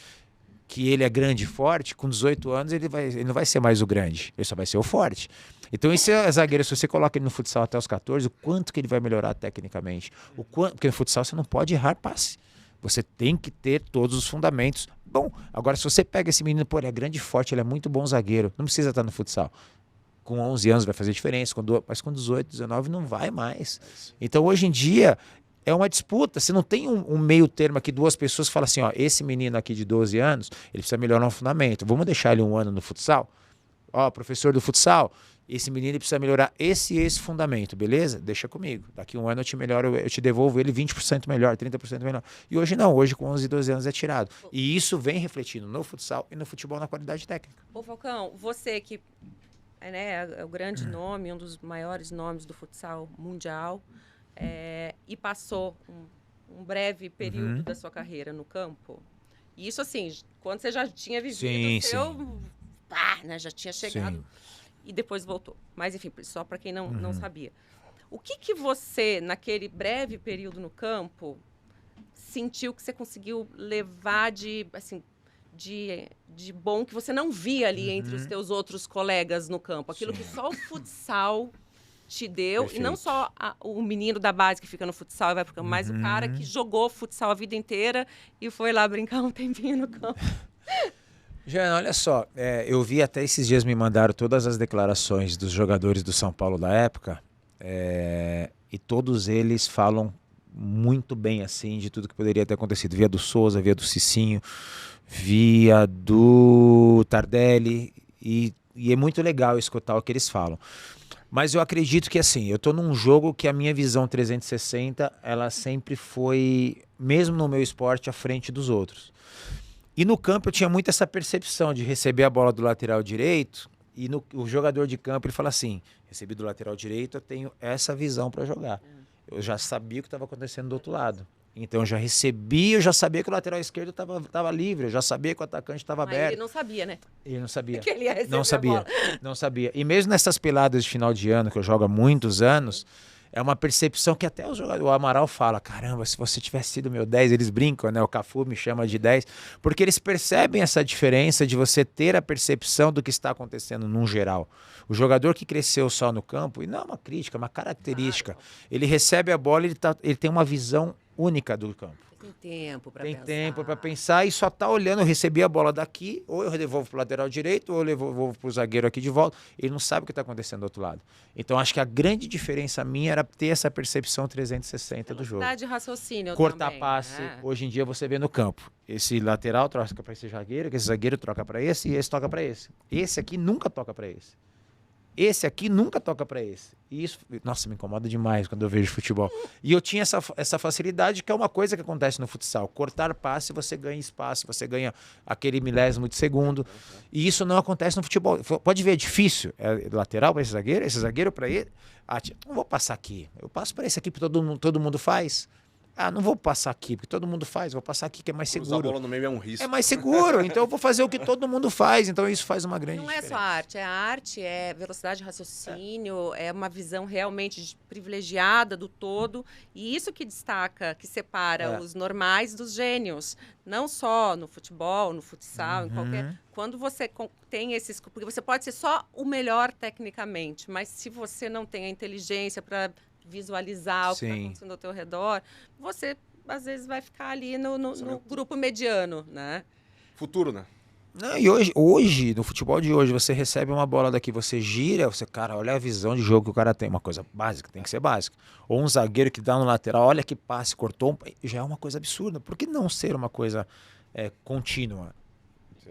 S1: que ele é grande e forte, com 18 anos ele não vai ser mais o grande, ele só vai ser o forte. Então esse zagueiro, se você coloca ele no futsal até os 14, o quanto que ele vai melhorar tecnicamente? Porque no futsal você não pode errar passe. Você tem que ter todos os fundamentos. Bom, agora se você pega esse menino, ele é grande e forte, ele é muito bom zagueiro, não precisa estar no futsal. Com 11 anos vai fazer diferença, mas com 18, 19 não vai mais. Então hoje em dia é uma disputa, você não tem um meio termo aqui, 2 pessoas que falam assim, esse menino aqui de 12 anos, ele precisa melhorar um fundamento, vamos deixar ele 1 ano no futsal? Professor do futsal, esse menino ele precisa melhorar esse fundamento, beleza? Deixa comigo. Daqui 1 ano eu te devolvo ele 20% melhor, 30% melhor. E hoje não, hoje com 11, 12 anos é tirado. E isso vem refletindo no futsal e no futebol na qualidade técnica.
S2: Ô Falcão, você que é o grande nome, um dos maiores nomes do futsal mundial, e passou um breve período da sua carreira no campo. E isso assim, quando você já tinha vivido já tinha chegado. Sim. E depois voltou. Mas, enfim, só para quem não sabia. O que você, naquele breve período no campo, sentiu que você conseguiu levar de bom que você não via ali entre os teus outros colegas no campo? Aquilo que só o futsal te deu. Perfeito. E não só o menino da base que fica no futsal e vai pro campo, mas o cara que jogou futsal a vida inteira e foi lá brincar um tempinho no campo.
S1: Jana, olha só, eu vi até esses dias me mandaram todas as declarações dos jogadores do São Paulo da época, e todos eles falam muito bem assim de tudo que poderia ter acontecido. Via do Souza, via do Cicinho, via do Tardelli, e é muito legal escutar o que eles falam. Mas eu acredito que, assim, eu tô num jogo que a minha visão 360, ela sempre foi, mesmo no meu esporte, à frente dos outros. E no campo eu tinha muito essa percepção de receber a bola do lateral direito e o jogador de campo ele fala assim, recebi do lateral direito, eu tenho essa visão para jogar. Eu já sabia o que estava acontecendo do outro lado. Então eu já recebi, eu já sabia que o lateral esquerdo estava livre, eu já sabia que o atacante estava aberto.
S2: Ele não sabia, né?
S1: Ele não sabia.
S2: Que ele ia receber
S1: Não sabia,
S2: a bola.
S1: não sabia. E mesmo nessas peladas de final de ano, que eu jogo há muitos anos, é uma percepção que até o Amaral fala, caramba, se você tivesse sido meu 10, eles brincam, né? O Cafu me chama de 10, porque eles percebem essa diferença de você ter a percepção do que está acontecendo num geral. O jogador que cresceu só no campo, e não é uma crítica, é uma característica, ele recebe a bola e ele tem uma visão única do campo.
S2: Tem tempo para
S1: Tem
S2: pensar.
S1: tempo para pensar e só tá olhando, eu recebi a bola daqui, ou eu devolvo pro lateral direito, ou eu devolvo pro zagueiro aqui de volta. Ele não sabe o que está acontecendo do outro lado. Então acho que a grande diferença minha era ter essa percepção 360 do jogo.
S2: Velocidade de raciocínio
S1: Cortar
S2: também,
S1: passe,
S2: né?
S1: hoje em dia você vê no campo. Esse lateral troca para esse zagueiro, que esse zagueiro troca para esse e esse toca para esse. Esse aqui nunca toca para esse. Esse aqui nunca toca para esse. E isso, nossa, me incomoda demais quando eu vejo futebol. E eu tinha essa facilidade, que é uma coisa que acontece no futsal. Cortar passe, você ganha espaço, você ganha aquele milésimo de segundo. E isso não acontece no futebol. Pode ver, é difícil. É lateral para esse zagueiro para ele. Não vou passar aqui. Eu passo para esse aqui, porque todo mundo faz. Não vou passar aqui, porque todo mundo faz. Vou passar aqui, que é mais seguro.
S4: Cruzar a bola no meio é um risco.
S1: É mais seguro, então eu vou fazer o que todo mundo faz. Então isso faz uma grande
S2: Não é
S1: diferença.
S2: só arte, é velocidade de raciocínio, é uma visão realmente privilegiada do todo. E isso que destaca, que separa os normais dos gênios. Não só no futebol, no futsal, em qualquer... Quando você tem esses... Porque você pode ser só o melhor tecnicamente, mas se você não tem a inteligência para visualizar o que está acontecendo ao teu redor, você às vezes vai ficar ali no grupo mediano, né?
S4: Futuro, né?
S1: Não, e hoje, no futebol de hoje, você recebe uma bola daqui, você gira, cara, olha a visão de jogo que o cara tem, uma coisa básica, tem que ser básica. Ou um zagueiro que dá no lateral, olha que passe, cortou, já é uma coisa absurda. Por que não ser uma coisa contínua?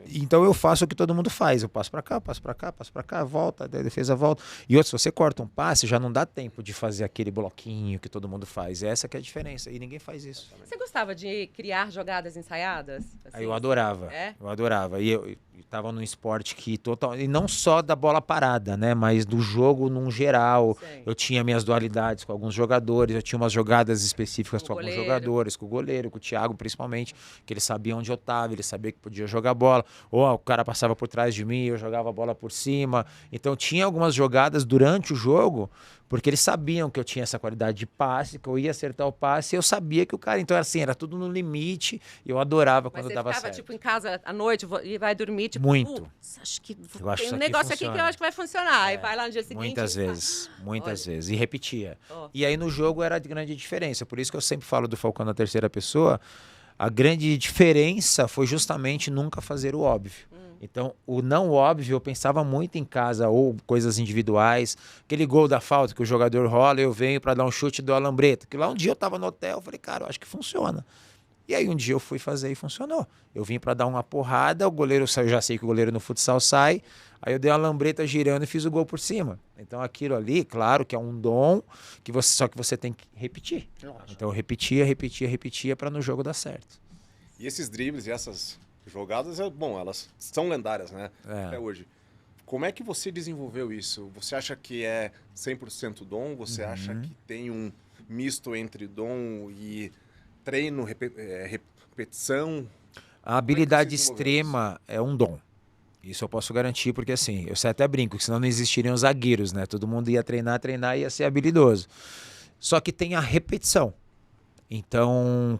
S1: Então eu faço o que todo mundo faz, eu passo para cá, passo para cá, passo para cá, volta, a defesa volta. E outro, se você corta um passe, já não dá tempo de fazer aquele bloquinho que todo mundo faz. Essa que é a diferença, e ninguém faz isso.
S2: Você gostava de criar jogadas ensaiadas? Assim,
S1: eu adorava, eu adorava. E eu estava num esporte que total, e não só da bola parada, né, mas do jogo num geral.
S2: Sim.
S1: Eu tinha minhas dualidades com alguns jogadores, eu tinha umas jogadas específicas com alguns jogadores, com o goleiro, com o Thiago principalmente, que ele sabia onde eu estava, ele sabia que podia jogar bola. Ou o cara passava por trás de mim, eu jogava a bola por cima. Então tinha algumas jogadas durante o jogo, porque eles sabiam que eu tinha essa qualidade de passe, que eu ia acertar o passe, e eu sabia que o cara... Então, assim, era tudo no limite, e eu adorava quando dava certo.
S2: Mas você ficava, tipo, em casa à noite e vai dormir, tipo...
S1: Muito.
S2: Acho que
S1: tem
S2: um negócio aqui que eu acho que vai funcionar. E vai lá no dia seguinte...
S1: Muitas vezes. E repetia. E aí no jogo era de grande diferença. Por isso que eu sempre falo do Falcão na terceira pessoa. A grande diferença foi justamente nunca fazer o óbvio. Então, o não óbvio, eu pensava muito em casa, ou coisas individuais. Aquele gol da falta que o jogador rola, eu venho para dar um chute do Alambreta. Que lá um dia eu tava no hotel, eu falei, cara, eu acho que funciona. E aí um dia eu fui fazer e funcionou. Eu vim para dar uma porrada, o goleiro saiu, eu já sei que o goleiro no futsal sai, aí eu dei uma lambreta girando e fiz o gol por cima. Então aquilo ali, claro que é um dom, só que você tem que repetir. Então eu repetia para no jogo dar certo.
S4: E esses dribles e essas jogadas, elas são lendárias, né? Até hoje. Como é que você desenvolveu isso? Você acha que é 100% dom? Você acha que tem um misto entre dom e treino, repetição?
S1: A habilidade extrema é um dom. Isso eu posso garantir, porque assim, eu sei até brinco, que senão não existiriam zagueiros, né? Todo mundo ia treinar e ia ser habilidoso. Só que tem a repetição. Então,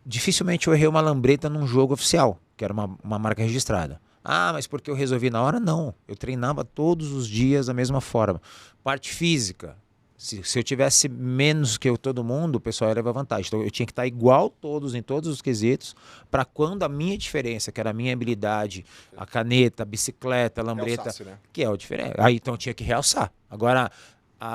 S1: dificilmente eu errei uma lambreta num jogo oficial, que era uma marca registrada. Mas porque eu resolvi na hora? Não. Eu treinava todos os dias da mesma forma. Parte física. Se eu tivesse menos que todo mundo, o pessoal ia levar vantagem. Então eu tinha que estar igual todos em todos os quesitos, para quando a minha diferença, que era a minha habilidade, a caneta, a bicicleta, a lambreta,
S4: realçasse, né?
S1: que é o diferente. Aí então eu tinha que realçar. Agora,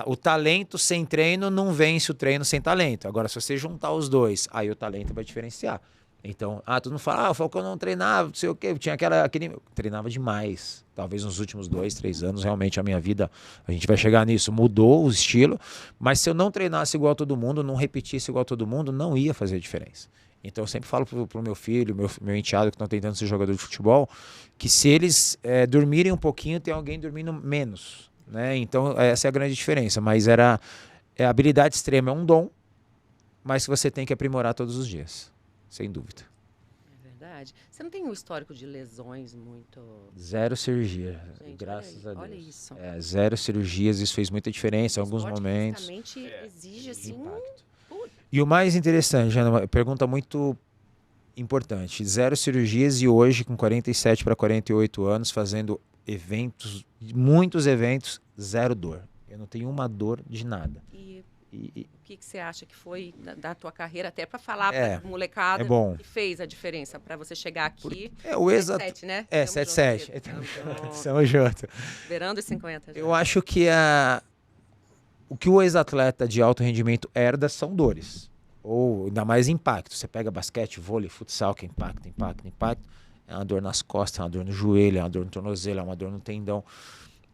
S1: o talento sem treino não vence o treino sem talento. Agora, se você juntar os dois, aí o talento vai diferenciar. Então, todo mundo fala, o Falcão não treinava, não sei o quê. Tinha treinava demais. Talvez nos últimos 2, 3 anos, realmente, a minha vida, a gente vai chegar nisso, mudou o estilo. Mas se eu não treinasse igual a todo mundo, não repetisse igual a todo mundo, não ia fazer diferença. Então, eu sempre falo pro meu filho, meu enteado que estão tentando ser jogador de futebol, que se eles dormirem um pouquinho, tem alguém dormindo menos, né? Então, essa é a grande diferença. Mas a habilidade extrema é um dom, mas que você tem que aprimorar todos os dias, sem dúvida.
S2: É verdade. Você não tem um histórico de lesões muito...
S1: 0 cirurgia,
S2: Gente,
S1: graças a Deus.
S2: Olha isso.
S1: 0 cirurgias, isso fez muita diferença em alguns
S2: esporte
S1: momentos.
S2: fisicamente exige, assim,
S1: Impacto. E o mais interessante, Jana, pergunta muito importante. 0 cirurgias e hoje, com 47 para 48 anos, fazendo eventos, muitos eventos, 0 dor. Eu não tenho uma dor de nada.
S2: E o que você acha que foi da tua carreira, até para falar para a molecada, que fez a diferença para você chegar aqui?
S1: O
S2: 7-7, né?
S1: 7-7. Estamos juntos.
S2: Beirando os 50. Já.
S1: Eu acho que o que o ex-atleta de alto rendimento herda são dores. Ou ainda mais impacto. Você pega basquete, vôlei, futsal, que é impacto. É uma dor nas costas, é uma dor no joelho, é uma dor no tornozelo, é uma dor no tendão.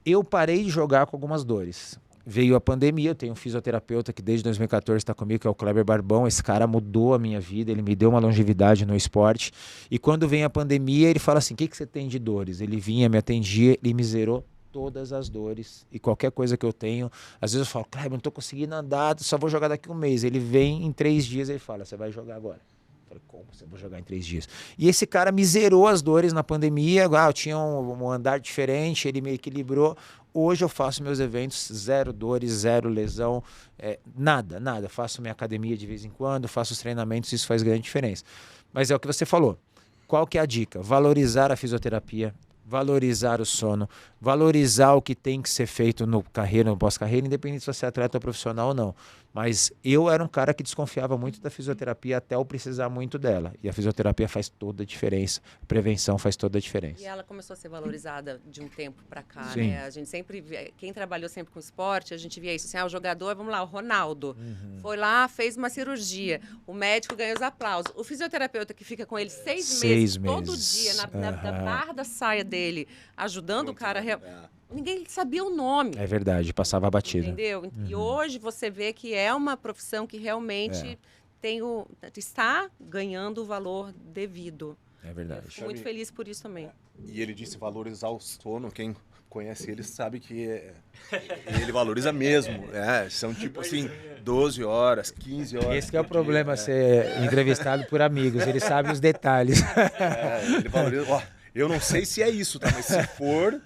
S1: Eu parei de jogar com algumas dores. Veio a pandemia, eu tenho um fisioterapeuta que desde 2014 está comigo, que é o Kleber Barbão. Esse cara mudou a minha vida, ele me deu uma longevidade no esporte. E quando vem a pandemia, ele fala assim, o que você tem de dores? Ele vinha, me atendia, ele me zerou todas as dores. E qualquer coisa que eu tenho, às vezes eu falo, Kleber, não estou conseguindo andar, só vou jogar daqui 1 mês. Ele vem em 3 dias e ele fala, você vai jogar agora. Eu falei, como você vai jogar em 3 dias? E esse cara me zerou as dores na pandemia. Eu tinha um andar diferente, ele me equilibrou. Hoje eu faço meus eventos, 0 dores, 0 lesão, nada. Faço minha academia de vez em quando, faço os treinamentos, isso faz grande diferença. Mas é o que você falou. Qual que é a dica? Valorizar a fisioterapia, valorizar o sono, valorizar o que tem que ser feito no pós-carreira, independente se você é atleta profissional ou não. Mas eu era um cara que desconfiava muito da fisioterapia até eu precisar muito dela. E a fisioterapia faz toda a diferença. A prevenção faz toda a diferença.
S2: E ela começou a ser valorizada de um tempo para cá,
S1: Sim.
S2: né? A gente sempre, quem trabalhou sempre com esporte, a gente via isso assim, o jogador, vamos lá, o Ronaldo, foi lá, fez uma cirurgia, o médico ganhou os aplausos. O fisioterapeuta que fica com ele 6 meses, todo dia, na barra da saia dele, ajudando o cara... Ninguém sabia o nome.
S1: É verdade, passava a batida.
S2: Entendeu? E hoje você vê que é uma profissão que realmente está ganhando o valor devido.
S1: É verdade.
S2: Eu fico muito feliz por isso também.
S4: E ele disse valorizar o sono. Quem conhece ele sabe que ele valoriza mesmo. São tipo assim, 12 horas, 15 horas.
S1: Esse que é o problema, ser entrevistado por amigos. Ele sabe os detalhes.
S4: Ele valoriza. Eu não sei se é isso, tá? Mas se for...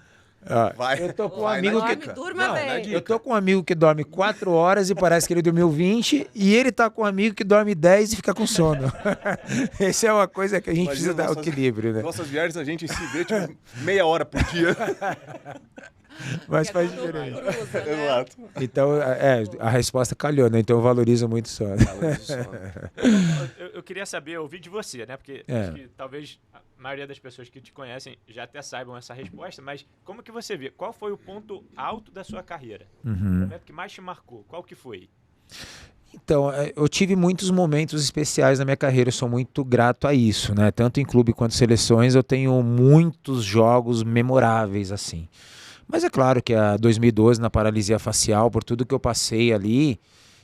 S4: Vai,
S1: eu tô com um
S4: vai
S1: amigo
S4: na
S1: que
S4: dica.
S2: Durma bem.
S1: Eu tô com um amigo que dorme 4 horas e parece que ele dormiu 20, e ele tá com um amigo que dorme 10 e fica com sono. Essa é uma coisa que a gente precisa dar equilíbrio, né?
S4: Nossas viagens a gente se vê tipo meia hora por dia.
S1: Mas faz diferença.
S2: Cruza, né?
S4: Exato.
S1: Então, a resposta calhou, né? Então eu valorizo muito o sono.
S3: Eu queria saber, ouvir de você, né? Porque acho que talvez a maioria das pessoas que te conhecem já até saibam essa resposta, mas como que você vê? Qual foi o ponto alto da sua carreira? O momento que mais te marcou? Qual que foi?
S1: Então, eu tive muitos momentos especiais na minha carreira, eu sou muito grato a isso, né? Tanto em clube quanto seleções, eu tenho muitos jogos memoráveis, assim. Mas é claro que a 2012, na paralisia facial, por tudo que eu passei ali,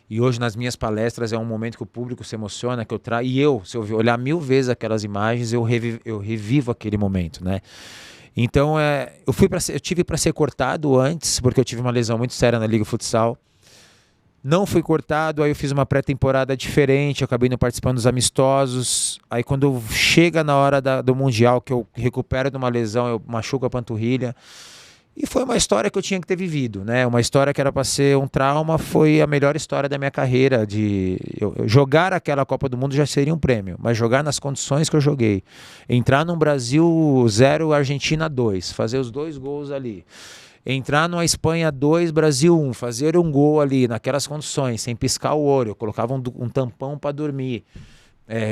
S1: e hoje nas minhas palestras é um momento que o público se emociona, que eu trago, e se eu olhar 1000 vezes aquelas imagens, eu revivo aquele momento, né? Então, eu tive para ser cortado antes, porque eu tive uma lesão muito séria na Liga Futsal. Não fui cortado, aí eu fiz uma pré-temporada diferente, eu acabei não participando dos amistosos. Aí quando chega na hora do Mundial, que eu recupero de uma lesão, eu machuco a panturrilha. E foi uma história que eu tinha que ter vivido, né? Uma história que era para ser um trauma, foi a melhor história da minha carreira. Jogar aquela Copa do Mundo já seria um prêmio, mas jogar nas condições que eu joguei. Entrar num Brasil 0, Argentina 2, fazer os 2 gols ali. Entrar numa Espanha 2, Brasil 1, fazer um gol ali, naquelas condições, sem piscar o olho. Eu colocava um tampão para dormir.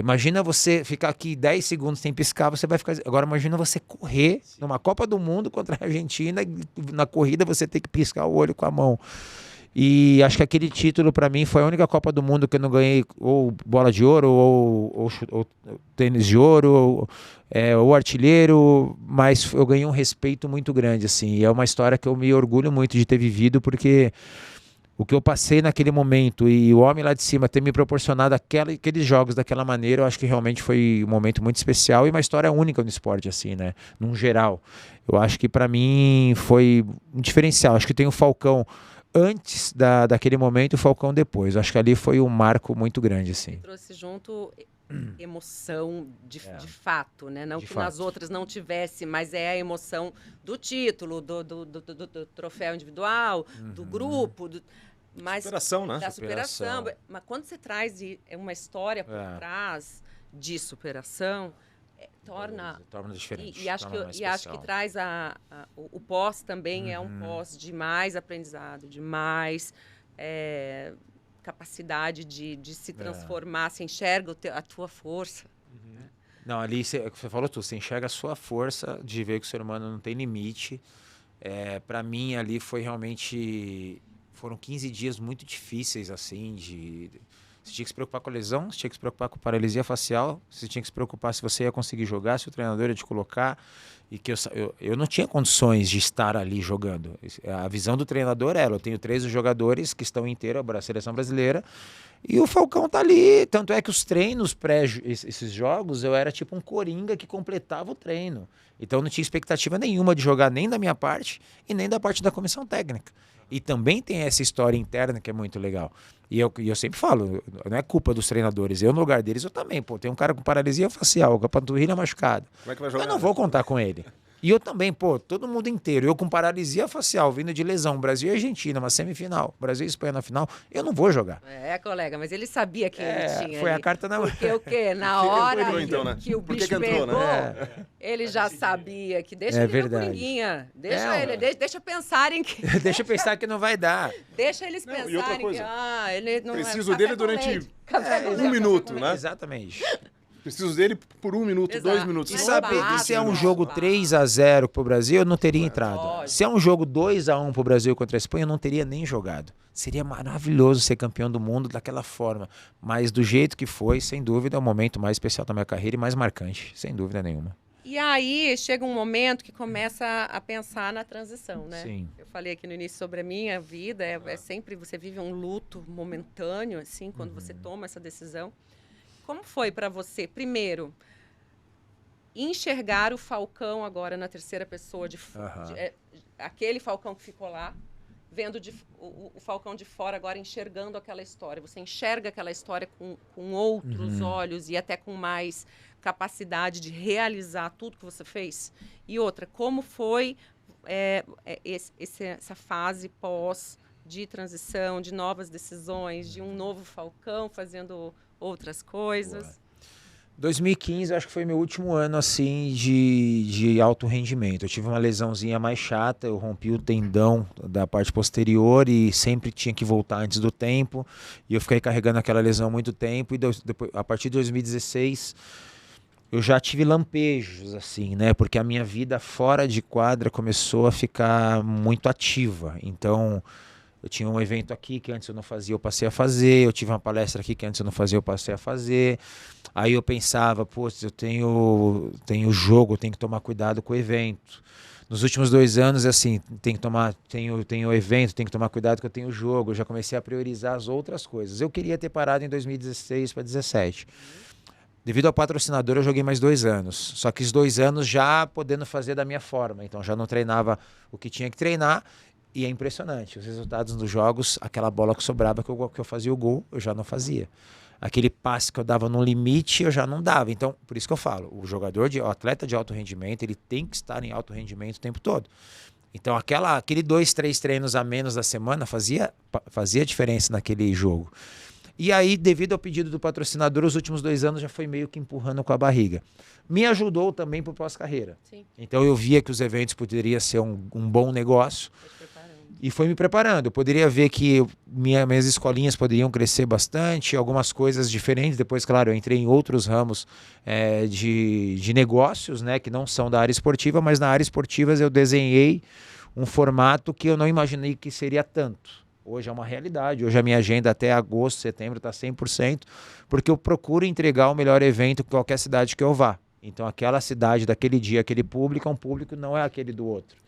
S1: Imagina você ficar aqui 10 segundos sem piscar, você vai ficar... Agora imagina você correr numa Copa do Mundo contra a Argentina, na corrida você ter que piscar o olho com a mão. E acho que aquele título, para mim, foi a única Copa do Mundo que eu não ganhei ou bola de ouro, ou tênis de ouro, ou artilheiro, mas eu ganhei um respeito muito grande, assim. E é uma história que eu me orgulho muito de ter vivido, porque o que eu passei naquele momento e o homem lá de cima ter me proporcionado aqueles jogos daquela maneira, eu acho que realmente foi um momento muito especial e uma história única no esporte, assim, né? Num geral. Eu acho que para mim foi um diferencial. Acho que tem o Falcão antes daquele momento e o Falcão depois. Eu acho que ali foi um marco muito grande, assim.
S2: Trouxe junto emoção de fato, né? Não
S1: De
S2: que
S1: fato.
S2: nas outras não tivesse, mas é a emoção do título, do troféu individual, do grupo, mas
S4: Superação, né?
S2: da superação.
S1: Superação.
S2: Mas quando você traz uma história por trás de superação, torna
S1: diferente.
S2: e acho que traz o pós também é um pós de mais aprendizado, de mais capacidade de se transformar, você enxerga a tua força.
S1: Não, ali você falou tudo, você enxerga a sua força de ver que o ser humano não tem limite. Para mim ali foi realmente, foram 15 dias muito difíceis, assim, você tinha que se preocupar com a lesão, você tinha que se preocupar com paralisia facial, você tinha que se preocupar se você ia conseguir jogar, se o treinador ia te colocar, e que eu não tinha condições de estar ali jogando. A visão do treinador era, eu tenho 13 jogadores que estão inteiros a seleção brasileira, e o Falcão tá ali, tanto é que os treinos esses jogos, eu era tipo um coringa que completava o treino. Então não tinha expectativa nenhuma de jogar nem da minha parte e nem da parte da comissão técnica. E também tem essa história interna que é muito legal. E eu sempre falo, não é culpa dos treinadores. Eu, no lugar deles, eu também. Pô, tem um cara com paralisia facial, com a panturrilha machucada.
S4: Como é que vai jogar?
S1: Eu não vou contar com ele. E eu também, todo mundo inteiro. Eu com paralisia facial, vindo de lesão, Brasil e Argentina, uma semifinal, Brasil e Espanha na final, eu não vou jogar.
S2: Colega, mas ele sabia que ele tinha.
S1: Foi
S2: ali.
S1: a carta na mão.
S2: Porque o quê? Na hora
S4: entrou, então, né?
S2: que o
S4: Por que
S2: bicho
S4: que entrou,
S2: pegou,
S4: né?
S2: ele já sabia que deixa ele
S1: verdade.
S2: no coringuinha. Deixa pensarem que...
S1: Deixa eu pensar que não vai dar.
S2: Deixa eles
S4: Não, e outra
S2: pensarem que
S4: coisa,
S2: ele não
S4: preciso
S2: café
S4: dele
S2: com
S4: durante
S2: leite. Café com leite,
S4: um minuto, né?
S1: Exatamente.
S4: Preciso dele por 1 minuto,
S2: Exato.
S4: 2 minutos.
S1: E
S2: Não
S1: saber
S2: basta,
S1: que se é um
S2: não
S1: jogo
S2: basta.
S1: 3-0 pro Brasil, eu não teria entrado.
S2: Lógico.
S1: Se é um jogo 2-1 pro Brasil contra a Espanha, eu não teria nem jogado. Seria maravilhoso ser campeão do mundo daquela forma. Mas do jeito que foi, sem dúvida, é o momento mais especial da minha carreira e mais marcante, sem dúvida nenhuma.
S2: E aí chega um momento que começa a pensar na transição, né?
S1: Sim.
S2: Eu falei aqui no início sobre a minha vida, é sempre você vive um luto momentâneo, assim, quando você toma essa decisão. Como foi para você, primeiro, enxergar o Falcão agora na terceira pessoa, aquele Falcão que ficou lá, vendo o Falcão de fora agora enxergando aquela história. Você enxerga aquela história com outros olhos e até com mais capacidade de tudo que você fez? E outra, como foi essa fase pós de transição, de novas decisões, de um novo Falcão fazendo outras coisas?
S1: Boa. 2015, acho que foi meu último ano, assim, de alto rendimento. Eu tive uma lesãozinha mais chata, eu rompi o tendão da parte posterior e sempre tinha que voltar antes do tempo. E eu fiquei carregando aquela lesão há muito tempo. E depois, a partir de 2016, eu já tive lampejos, assim, né? Porque a minha vida fora de quadra começou a ficar muito ativa. Então, eu tinha um evento aqui que antes eu não fazia, eu passei a fazer. Eu tive uma palestra aqui que antes eu não fazia, eu passei a fazer. Aí eu pensava, pô, eu tenho jogo, eu tenho que tomar cuidado com o evento. Nos últimos 2 anos, assim, tenho evento, tenho que tomar cuidado que eu tenho jogo. Eu já comecei a priorizar as outras coisas. Eu queria ter parado em 2016 para 2017. Devido ao patrocinador, eu joguei mais 2 anos. Só que os 2 anos já podendo fazer da minha forma. Então já não treinava o que tinha que treinar. E é impressionante. Os resultados dos jogos, aquela bola que sobrava, que eu fazia o gol, eu já não fazia. Aquele passe que eu dava no limite, eu já não dava. Então, por isso que eu falo, o atleta de alto rendimento, ele tem que estar em alto rendimento o tempo todo. Então, aquele 2, 3 treinos a menos da semana fazia diferença naquele jogo. E aí, devido ao pedido do patrocinador, os últimos 2 anos já foi meio que empurrando com a barriga. Me ajudou também para o pós-carreira.
S2: Sim.
S1: Então, eu via que os eventos poderiam ser um bom negócio. E foi me preparando. Eu poderia ver que minhas escolinhas poderiam crescer bastante, algumas coisas diferentes. Depois, claro, eu entrei em outros ramos de negócios, né, que não são da área esportiva, mas na área esportiva eu desenhei um formato que eu não imaginei que seria tanto. Hoje é uma realidade. Hoje a minha agenda até agosto, setembro está 100%, porque eu procuro entregar o melhor evento em qualquer cidade que eu vá. Então aquela cidade, daquele dia, aquele público é um público, não é aquele do outro.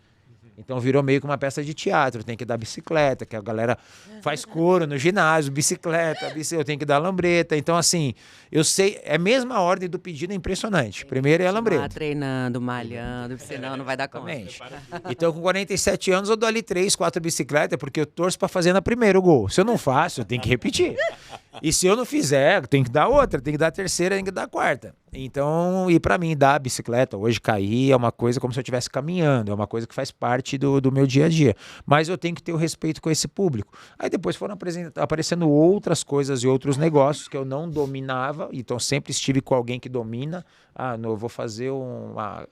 S1: Então virou meio que uma peça de teatro, tem que dar bicicleta, que a galera faz coro no ginásio, bicicleta, eu tenho que dar lambreta. Então assim, eu sei, é a mesma ordem do pedido, é impressionante. Primeiro é a lambreta.
S2: Treinando, malhando, senão não vai dar conta.
S1: Então com 47 anos eu dou ali 3, 4 bicicletas, porque eu torço para fazer na primeiro gol. Se eu não faço, eu tenho que repetir. E se eu não fizer, tem que dar outra, tem que dar a terceira, tem que dar a quarta. Então, e pra mim, dar a bicicleta, hoje cair é uma coisa como se eu estivesse caminhando, é uma coisa que faz parte do meu dia a dia. Mas eu tenho que ter o respeito com esse público. Aí depois foram aparecendo outras coisas e outros negócios que eu não dominava, então sempre estive com alguém que domina. Eu vou fazer uma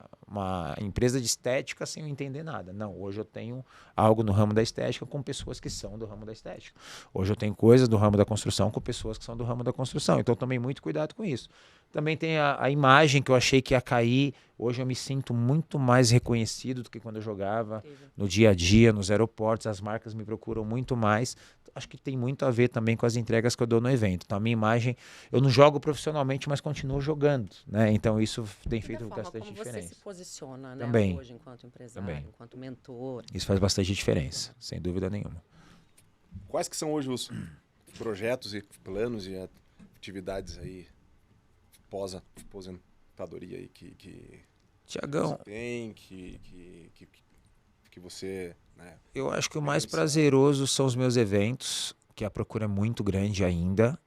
S1: empresa de estética sem eu entender nada. Não, hoje eu tenho algo no ramo da estética com pessoas que são do ramo da estética. Hoje eu tenho coisas do ramo da construção com pessoas que são do ramo da construção. Então eu tomei muito cuidado com isso. Também tem a imagem que eu achei que ia cair. Hoje eu me sinto muito mais reconhecido do que quando eu jogava. No dia a dia, nos aeroportos, as marcas me procuram muito mais. Acho que tem muito a ver também com as entregas que eu dou no evento. Então a minha imagem, eu não jogo profissionalmente, mas continuo jogando, né? Então isso tem feito bastante diferença.
S2: Você se posiciona, né,
S1: também,
S2: hoje enquanto empresário, enquanto mentor.
S1: Isso faz bastante diferença, sem dúvida nenhuma.
S4: Quais que são hoje os projetos e planos e atividades aí pós-aposentadoria aí que
S1: Tiagão,
S4: você tem, que você... Né,
S1: eu acho que o mais prazeroso são os meus eventos, que a procura é muito grande ainda.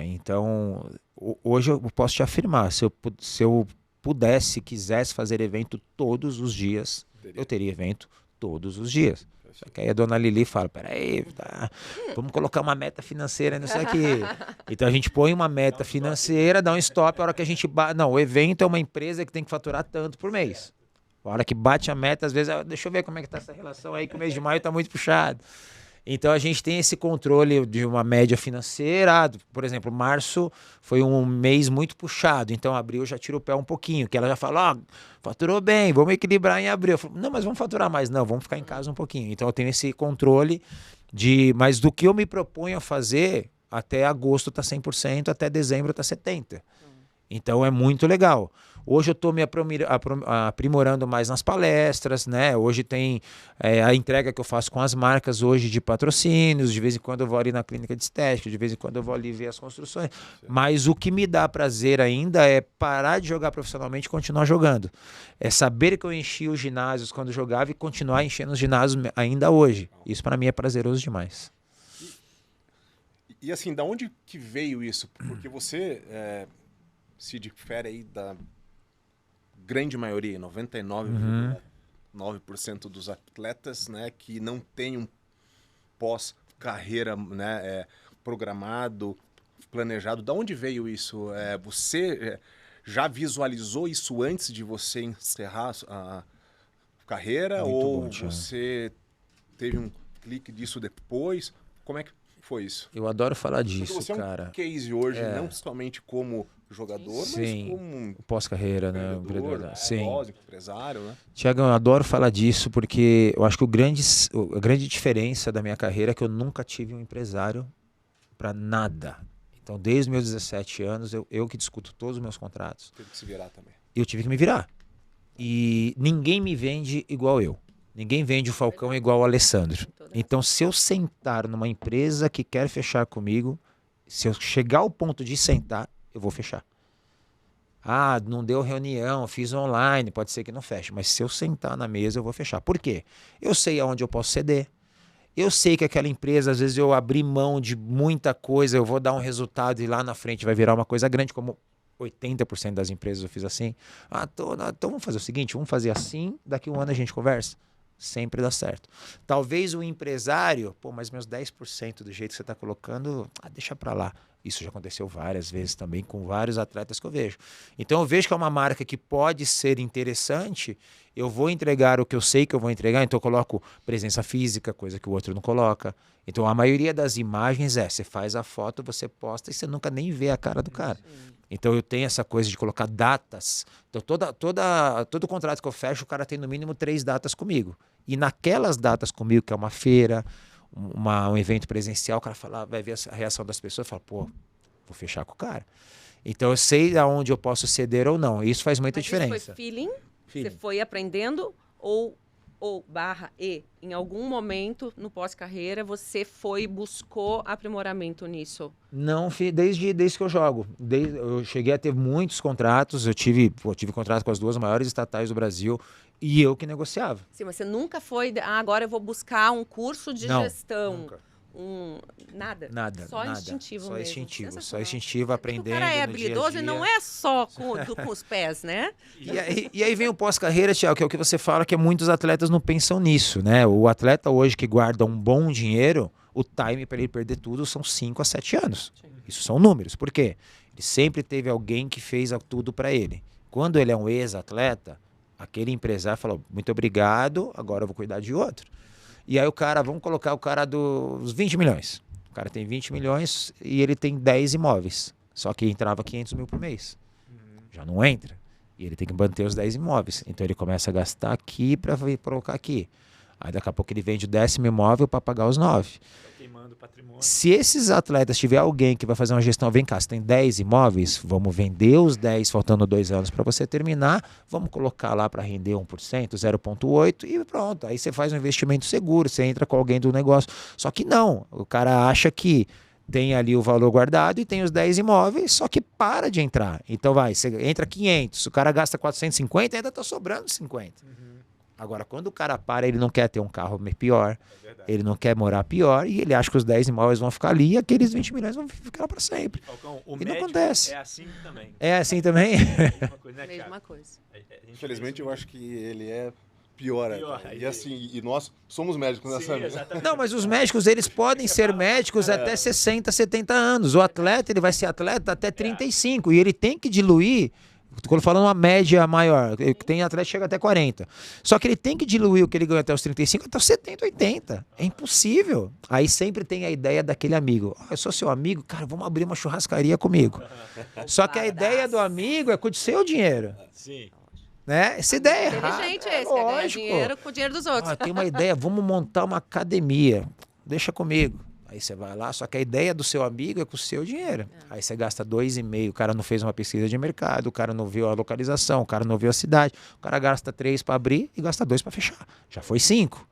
S1: Então, hoje eu posso te afirmar, se eu pudesse, quisesse fazer evento todos os dias, eu teria evento todos os dias. Só que aí a dona Lili fala, peraí, vamos colocar uma meta financeira nisso aqui. Então a gente põe uma meta financeira, dá um stop, a hora que a gente... Não, o evento é uma empresa que tem que faturar tanto por mês. A hora que bate a meta, às vezes, deixa eu ver como é que tá essa relação aí, que o mês de maio tá muito puxado. Então a gente tem esse controle de uma média financeira. Por exemplo, março foi um mês muito puxado, então abril já tira o pé um pouquinho, que ela já fala, faturou bem, vamos equilibrar em abril. Eu falo, não, mas vamos faturar mais. Não, vamos ficar em casa um pouquinho. Então eu tenho esse controle mas do que eu me proponho a fazer, até agosto tá 100%, até dezembro tá 70%. Então é muito legal. Hoje eu estou me aprimorando mais nas palestras, né? Hoje tem a entrega que eu faço com as marcas hoje de patrocínios, de vez em quando eu vou ali na clínica de estética, de vez em quando eu vou ali ver as construções. Mas o que me dá prazer ainda é parar de jogar profissionalmente e continuar jogando. É saber que eu enchi os ginásios quando jogava e continuar enchendo os ginásios ainda hoje. Isso para mim é prazeroso demais.
S4: E assim, da onde que veio isso? Porque você se difere aí da grande maioria, 99,9% dos atletas, né, que não tem um pós-carreira, né, programado, planejado. Da onde veio isso? Você já visualizou isso antes de você encerrar a carreira?
S1: Muito
S4: ou
S1: bom,
S4: você teve um clique disso depois? Como é que foi isso?
S1: Eu adoro falar disso,
S4: você
S1: cara.
S4: É um case hoje, não somente como jogador,
S1: sim,
S4: mas como
S1: pós-carreira, né? Sim.
S4: Empresário, né?
S1: Tiagão, eu adoro falar disso porque eu acho que a grande diferença da minha carreira é que eu nunca tive um empresário para nada. Então, desde os meus 17 anos, eu que discuto todos os meus contratos.
S4: Teve que se virar também.
S1: Eu tive que me virar. E ninguém me vende igual eu. Ninguém vende o Falcão igual o Alessandro. Então, se eu sentar numa empresa que quer fechar comigo, se eu chegar ao ponto de sentar, eu vou fechar. Não deu reunião, fiz online, pode ser que não feche. Mas se eu sentar na mesa, eu vou fechar. Por quê? Eu sei aonde eu posso ceder. Eu sei que aquela empresa, às vezes eu abri mão de muita coisa, eu vou dar um resultado e lá na frente vai virar uma coisa grande, como 80% das empresas eu fiz assim. Então vamos fazer o seguinte, vamos fazer assim, daqui um ano a gente conversa. Sempre dá certo. Talvez o empresário, mas meus 10% do jeito que você está colocando, deixa para lá. Isso já aconteceu várias vezes também com vários atletas que eu vejo. Então eu vejo que é uma marca que pode ser interessante, eu vou entregar o que eu sei que eu vou entregar, então eu coloco presença física, coisa que o outro não coloca. Então a maioria das imagens você faz a foto, você posta e você nunca nem vê a cara do cara. Então eu tenho essa coisa de colocar datas. Então todo contrato que eu fecho, o cara tem no mínimo 3 datas comigo. E naquelas datas comigo, que é uma feira, um evento presencial, o cara fala, vai ver a reação das pessoas, fala, pô, vou fechar com o cara. Então eu sei aonde eu posso ceder ou não. Isso faz muita diferença.
S2: Isso foi feeling? Você foi aprendendo ou em algum momento no pós-carreira você buscou aprimoramento nisso?
S1: Não, desde que eu jogo. Eu cheguei a ter muitos contratos, eu tive contrato com as 2 maiores estatais do Brasil e eu que negociava.
S2: Sim, mas você nunca foi, agora eu vou buscar um curso de gestão.
S1: Nunca.
S2: Nada?
S1: Nada.
S2: Só instintivo mesmo.
S1: Só instintivo, aprendendo.
S2: O cara é habilidoso e não é só com os pés, né?
S1: E aí vem o pós-carreira, Thiago, que é o que você fala, que muitos atletas não pensam nisso, né? O atleta hoje que guarda um bom dinheiro, o time para ele perder tudo são 5 a 7 anos. Sim. Isso são números. Por quê? Ele sempre teve alguém que fez tudo para ele. Quando ele é um ex-atleta, aquele empresário falou, muito obrigado, agora eu vou cuidar de outro. E aí vamos colocar o cara dos 20 milhões. O cara tem 20 milhões e ele tem 10 imóveis. Só que entrava 500 mil por mês. Já não entra. E ele tem que manter os 10 imóveis. Então ele começa a gastar aqui para colocar aqui. Aí daqui a pouco ele vende o 10º imóvel para pagar os 9.
S3: Queimando patrimônio.
S1: Se esses atletas tiver alguém que vai fazer uma gestão, vem cá, você tem 10 imóveis, vamos vender os 10 faltando 2 anos para você terminar, vamos colocar lá para render 1%, 0,8% e pronto. Aí você faz um investimento seguro, você entra com alguém do negócio. Só que não, o cara acha que tem ali o valor guardado e tem os 10 imóveis, só que para de entrar. Então você entra 500, o cara gasta 450 e ainda está sobrando 50. Agora, quando o cara para, ele não quer ter um carro pior, ele não quer morar pior, e ele acha que os 10 imóveis vão ficar ali e aqueles 20 milhões vão ficar para sempre.
S3: Falcão,
S1: e não acontece.
S3: É assim também.
S1: É assim também?
S3: Mesma coisa, né,
S2: Mesma coisa.
S4: Infelizmente, eu acho que ele é pior. E assim, e nós somos médicos nessa mesa.
S1: Não, mas os médicos, eles podem ser médicos até 60, 70 anos. O atleta, ele vai ser atleta até 35, e ele tem que diluir. Estou falando uma média maior, tem atleta que chega até 40. Só que ele tem que diluir o que ele ganha até os 35 até os 70, 80. É impossível. Aí sempre tem a ideia daquele amigo. Eu sou seu amigo, cara, vamos abrir uma churrascaria comigo. Só que a ideia do amigo é com o seu dinheiro.
S3: Sim.
S1: Né? Essa ideia é errada.
S2: Inteligente esse, quer ganhar dinheiro com o dinheiro dos outros.
S1: Tem uma ideia, vamos montar uma academia. Deixa comigo. Aí você vai lá, só que a ideia do seu amigo é com o seu dinheiro. Aí você gasta 2,5, o cara não fez uma pesquisa de mercado, o cara não viu a localização, o cara não viu a cidade, o cara gasta 3 para abrir e gasta 2 para fechar. Já foi 5.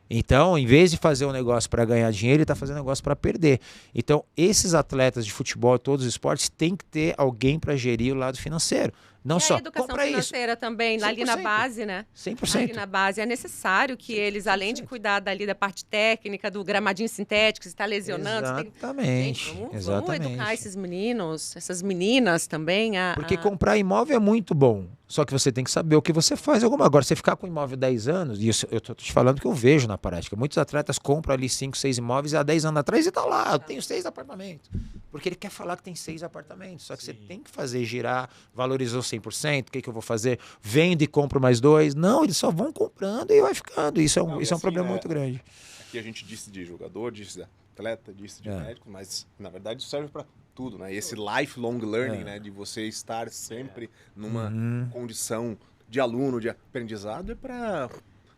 S1: Então, em vez de fazer um negócio para ganhar dinheiro, ele está fazendo um negócio para perder. Então, esses atletas de futebol, todos os esportes, tem que ter alguém para gerir o lado financeiro. Não só
S2: a educação
S1: compra
S2: financeira
S1: isso.
S2: também, ali na base, né?
S1: 100%.
S2: Ali na base. É necessário que eles, além de cuidar dali da parte técnica, do gramadinho sintético, se está lesionando...
S1: Exatamente.
S2: Vamos educar esses meninos, essas meninas também.
S1: Porque comprar imóvel é muito bom. Só que você tem que saber o que você faz. Agora, você ficar com um imóvel 10 anos, e eu estou te falando que eu vejo na prática, muitos atletas compram ali 5, 6 imóveis há 10 anos atrás e está lá, eu tenho 6 apartamentos. Porque ele quer falar que tem 6 apartamentos. Só que você tem que fazer girar, valorizou 100%, o que eu vou fazer? Vendo e compro mais 2. Não, eles só vão comprando e vai ficando. Isso é um problema muito grande.
S4: Aqui a gente disse de jogador, disse de atleta, disse de médico, mas na verdade isso serve para tudo, né? E esse lifelong learning, né? De você estar sempre numa condição de aluno, de aprendizado, é para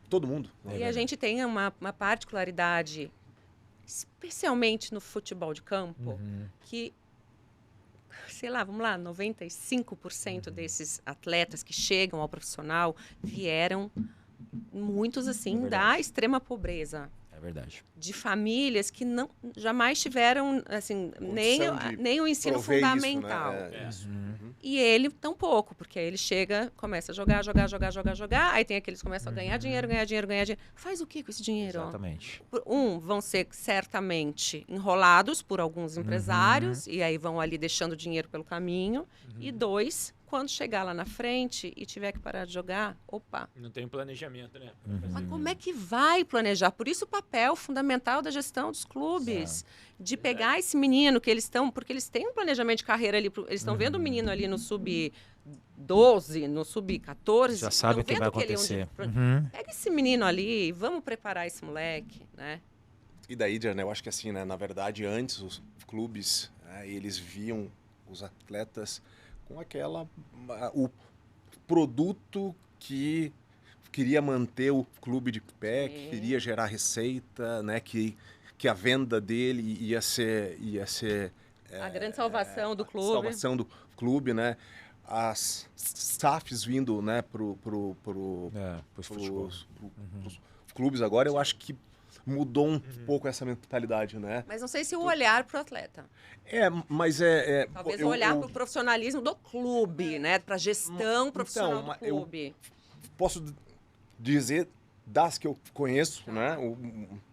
S4: todo mundo.
S2: E a gente tem uma particularidade, especialmente no futebol de campo, que, sei lá, vamos lá, 95% desses atletas que chegam ao profissional vieram, muitos assim, da extrema pobreza.
S1: É verdade.
S2: De famílias que jamais tiveram assim, nem o ensino fundamental.
S4: Isso, né?
S2: E ele tampouco, porque aí ele chega, começa a jogar, aí tem aqueles que começam a ganhar dinheiro. Faz o que com esse dinheiro?
S1: Exatamente.
S2: Vão ser certamente enrolados por alguns empresários, e aí vão ali deixando dinheiro pelo caminho. E 2, quando chegar lá na frente e tiver que parar de jogar, opa.
S3: Não tem planejamento, né?
S2: Mas como é que vai planejar? Por isso o papel fundamental da gestão dos clubes, de pegar esse menino que eles estão, porque eles têm um planejamento de carreira ali, eles estão vendo o menino ali no sub-12, no sub-14.
S1: Já sabe o que vai acontecer.
S2: Pega esse menino ali e vamos preparar esse moleque, né?
S4: E daí, Diana, eu acho que assim, né, na verdade, antes os clubes, eles viam os atletas com o produto que queria manter o clube de pé, que queria gerar receita, né? Que a venda dele ia ser
S2: a grande salvação do clube.
S4: Salvação do clube, né? As SAFs vindo, né, pros clubes agora, eu acho que mudou um pouco essa mentalidade, né?
S2: Mas não sei se o olhar para o atleta.
S4: Mas
S2: talvez o olhar para o profissionalismo do clube, né? Para a gestão profissional do clube.
S4: Eu posso dizer das que eu conheço, né?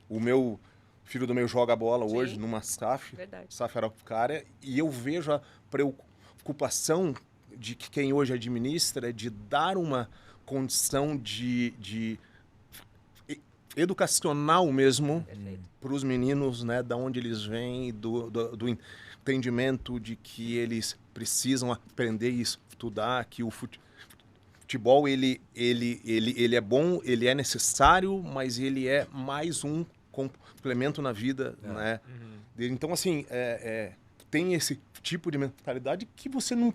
S4: O meu filho do meio joga bola hoje numa SAF, SAF Araucária, e eu vejo a preocupação de que quem hoje administra de dar uma condição de educacional mesmo para os meninos, né, da onde eles vêm, do entendimento de que eles precisam aprender e estudar, que o futebol ele é bom, ele é necessário, mas ele é mais um complemento na vida, né? Então, assim, tem esse tipo de mentalidade que você não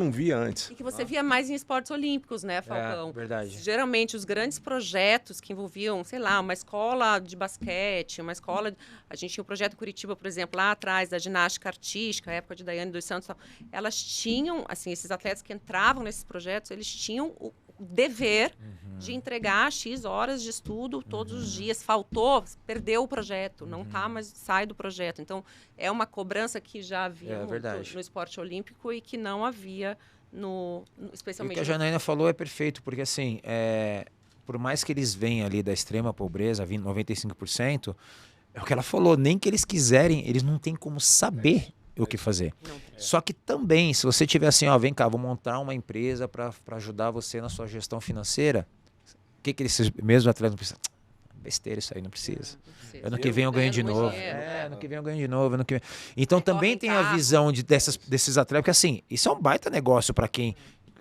S4: via antes.
S2: E que você via mais em esportes olímpicos, né, Falcão?
S1: Verdade.
S2: Geralmente, os grandes projetos que envolviam, sei lá, uma escola de basquete, uma escola... A gente tinha um projeto em Curitiba, por exemplo, lá atrás, da ginástica artística, a época de Daiane dos Santos. Elas tinham, assim, esses atletas que entravam nesses projetos, eles tinham o dever de entregar X horas de estudo todos os dias. Faltou, perdeu o projeto, não tá, mas sai do projeto. Então, é uma cobrança que já havia no esporte olímpico e que não havia especialmente...
S1: O que a Janaína falou é perfeito, porque assim, por mais que eles venham ali da extrema pobreza, 95%, é o que ela falou, nem que eles quiserem, eles não têm como saber o que fazer. Só que também, se você tiver assim, vem cá, vou montar uma empresa para ajudar você na sua gestão financeira, o que esses mesmos atletas não precisam? Besteira isso aí, não precisa. Ano que vem eu ganho de novo. Ano que vem eu ganho de novo. Então também tem a visão desses atletas, porque assim, isso é um baita negócio para quem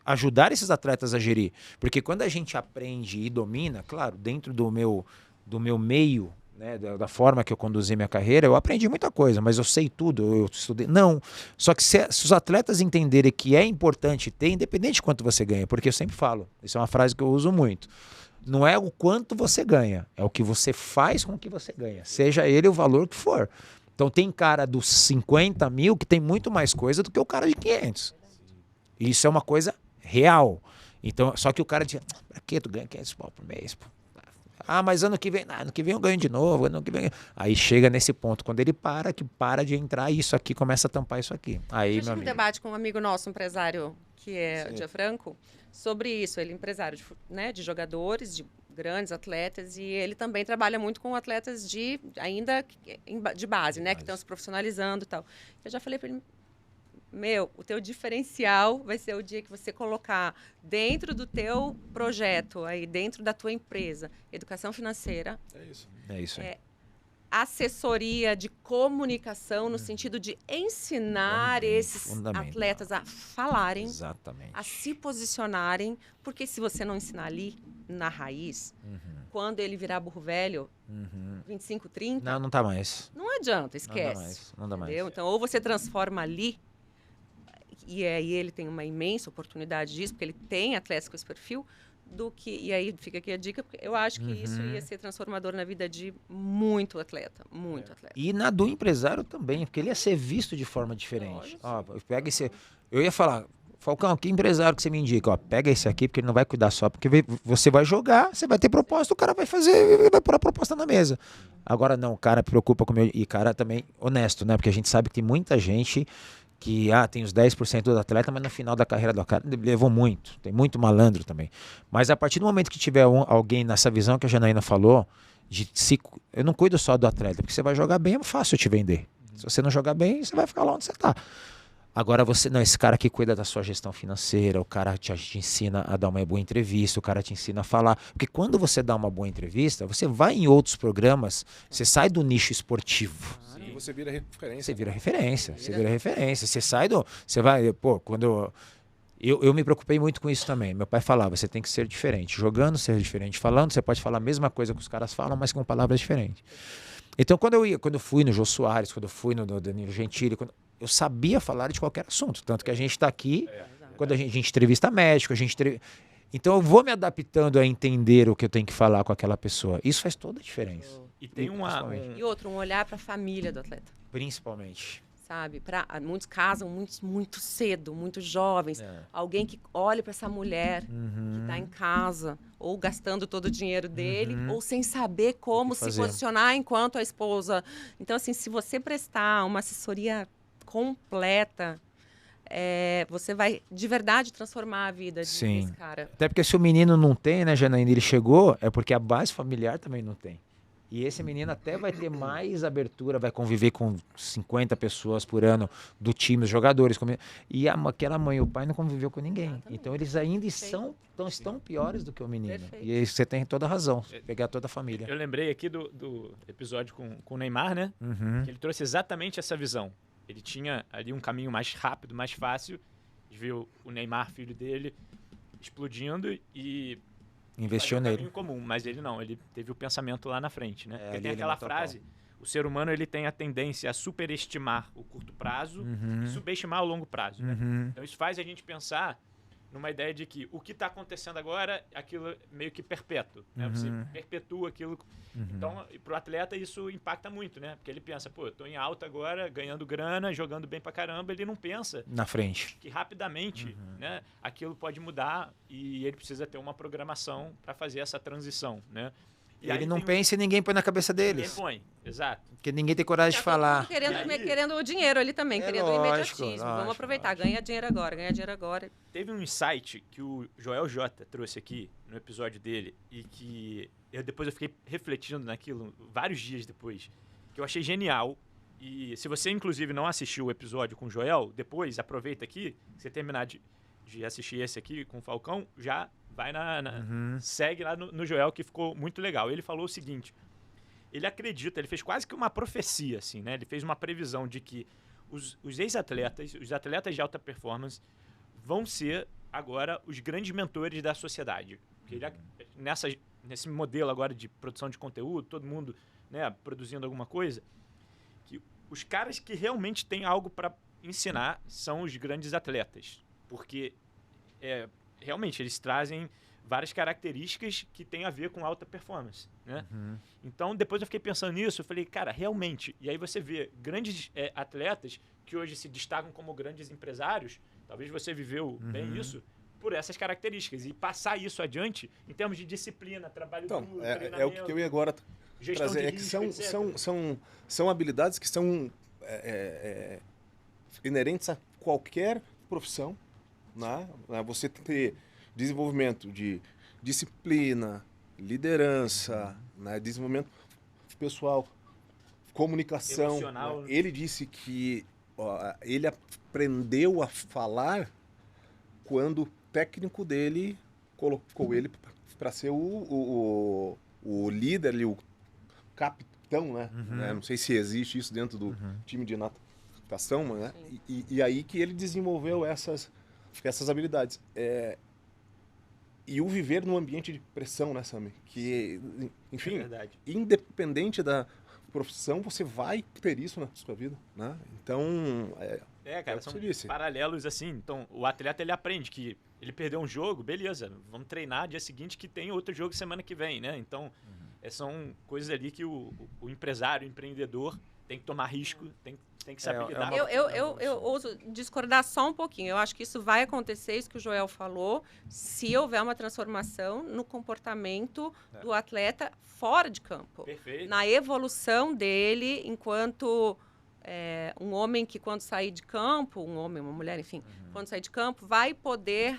S1: ajudar esses atletas a gerir. Porque quando a gente aprende e domina, claro, dentro do meu meio, né, da forma que eu conduzi minha carreira, eu aprendi muita coisa, mas eu sei tudo, eu estudei. Não. Só que se os atletas entenderem que é importante ter, independente de quanto você ganha, porque eu sempre falo, isso é uma frase que eu uso muito, não é o quanto você ganha, é o que você faz com o que você ganha, seja ele o valor que for. Então tem cara dos 50 mil que tem muito mais coisa do que o cara de 500. Isso é uma coisa real. Então, só que o cara diz, pra que tu ganha 500 pau por mês, pô? Mas ano que vem eu ganho de novo, ano que vem... Aí chega nesse ponto, quando ele para de entrar, isso aqui começa a tampar isso aqui. Aí,
S2: eu tive um debate com um amigo nosso, um empresário, que é Gianfranco, sobre isso. Ele é empresário de jogadores, de grandes atletas, e ele também trabalha muito com atletas de base, né? Que estão se profissionalizando e tal. Eu já falei para ele, o teu diferencial vai ser o dia que você colocar dentro do teu projeto, aí dentro da tua empresa, educação financeira.
S1: É isso aí.
S2: Assessoria de comunicação no sentido de ensinar esses atletas a falarem, a se posicionarem, porque se você não ensinar ali na raiz, quando ele virar burro velho, 25, 30...
S1: Não tá mais.
S2: Não adianta, esquece.
S1: Não dá mais.
S2: Então, ou você transforma ali, e aí ele tem uma imensa oportunidade disso, porque ele tem atletas com esse perfil, e aí fica aqui a dica, porque eu acho que isso ia ser transformador na vida de muito atleta.
S1: E na do empresário também, porque ele ia ser visto de forma diferente. Eu ia falar, Falcão, que empresário que você me indica? Pega esse aqui, porque ele não vai cuidar só, porque você vai jogar, você vai ter proposta, o cara vai pôr a proposta na mesa. Agora não, o cara preocupa com o meu... E cara também honesto, né? Porque a gente sabe que tem muita gente que tem os 10% do atleta, mas no final da carreira do cara levou muito. Tem muito malandro também. Mas a partir do momento que tiver alguém nessa visão que a Janaína falou, eu não cuido só do atleta, porque você vai jogar bem, é fácil te vender. Se você não jogar bem, você vai ficar lá onde você está. Agora esse cara que cuida da sua gestão financeira, o cara te ensina a dar uma boa entrevista, o cara te ensina a falar. Porque quando você dá uma boa entrevista, você vai em outros programas, você sai do nicho esportivo.
S4: E você vira referência.
S1: Você vira referência. Você sai do... Você vai... quando... Eu me preocupei muito com isso também. Meu pai falava, você tem que ser diferente. Jogando, ser diferente. Falando, você pode falar a mesma coisa que os caras falam, mas com palavras diferentes. Então, quando eu fui no Jô Soares, quando eu fui no Danilo Gentili, eu sabia falar de qualquer assunto. Tanto que a gente está aqui, quando a gente entrevista médico, Então eu vou me adaptando a entender o que eu tenho que falar com aquela pessoa. Isso faz toda a diferença.
S3: E tem
S2: E outro, um olhar para a família do atleta.
S1: Principalmente.
S2: Sabe? Muitos casam muito cedo, muito jovens. Alguém que olhe para essa mulher que está em casa, ou gastando todo o dinheiro dele, ou sem saber como se posicionar enquanto a esposa. Então, assim, se você prestar uma assessoria completa, você vai de verdade transformar a vida desse cara.
S1: Até porque se o menino não tem, né, Janaína, ele chegou, é porque a base familiar também não tem. E esse menino até vai ter mais abertura, vai conviver com 50 pessoas por ano do time, os jogadores. E aquela mãe e o pai não conviveu com ninguém. Exatamente. Então eles ainda estão piores do que o menino. Perfeito. E aí você tem toda a razão, pegar toda a família.
S3: Eu lembrei aqui do episódio com o Neymar, né? Que ele trouxe exatamente essa visão. Ele tinha ali um caminho mais rápido, mais fácil, de ver o Neymar, filho dele, explodindo e...
S1: investiu nele.
S3: Caminho comum, mas ele não, ele teve o pensamento lá na frente, né? Porque tem aquela frase, o ser humano ele tem a tendência a superestimar o curto prazo e subestimar o longo prazo, né? Então isso faz a gente pensar numa ideia de que o que está acontecendo agora, aquilo meio que perpétuo, né? Você perpetua aquilo. Então, para o atleta isso impacta muito, né? Porque ele pensa, pô, eu tô em alta agora, ganhando grana, jogando bem pra caramba, ele não pensa
S1: na frente
S3: que rapidamente, né, aquilo pode mudar e ele precisa ter uma programação para fazer essa transição, né?
S1: E ele não pensa e ninguém põe na cabeça deles.
S3: Ninguém põe, exato.
S1: Porque ninguém tem coragem de falar.
S2: Querendo o dinheiro ali também, querendo o imediatismo. Vamos aproveitar, ganha dinheiro agora.
S3: Teve um insight que o Joel J trouxe aqui no episódio dele e que depois eu fiquei refletindo naquilo vários dias depois, que eu achei genial. E se você, inclusive, não assistiu o episódio com o Joel, depois aproveita aqui, se você terminar de assistir esse aqui com o Falcão, já vai segue lá no Joel, que ficou muito legal. Ele falou o seguinte, ele acredita, ele fez quase que uma profecia, assim, né? Ele fez uma previsão de que os ex-atletas, os atletas de alta performance, vão ser agora os grandes mentores da sociedade. Porque ele, nesse modelo agora de produção de conteúdo, todo mundo, né, produzindo alguma coisa, que os caras que realmente têm algo para ensinar são os grandes atletas. Porque realmente eles trazem várias características que têm a ver com alta performance, né? Então, depois eu fiquei pensando nisso, eu falei, cara, realmente, e aí você vê grandes atletas que hoje se destacam como grandes empresários, talvez você viveu bem isso, por essas características, e passar isso adiante em termos de disciplina, trabalho duro, treinamento,
S4: é o que eu ia agora trazer, que são habilidades que são inerentes a qualquer profissão, né? Você ter desenvolvimento de disciplina, liderança, né? Desenvolvimento pessoal, comunicação.
S3: Emocional.
S4: Né? Ele disse que ele aprendeu a falar quando o técnico dele colocou ele para ser o líder, o capitão, né? Não sei se existe isso dentro do time de natação, né? E aí que ele desenvolveu essas habilidades. E o viver num ambiente de pressão, né, Sami? Que, enfim, independente da profissão, você vai ter isso na sua vida, né? Então,
S3: cara, são paralelos assim. Então, o atleta, ele aprende que ele perdeu um jogo, beleza, vamos treinar dia seguinte que tem outro jogo semana que vem, né? Então, são coisas ali que o empresário, o empreendedor tem que tomar risco, tem que saber lidar.
S2: Eu ouso discordar só um pouquinho. Eu acho que isso vai acontecer, isso que o Joel falou, se houver uma transformação no comportamento do atleta fora de campo.
S3: Perfeito.
S2: Na evolução dele enquanto um homem que quando sair de campo, um homem, uma mulher, enfim, quando sair de campo, vai poder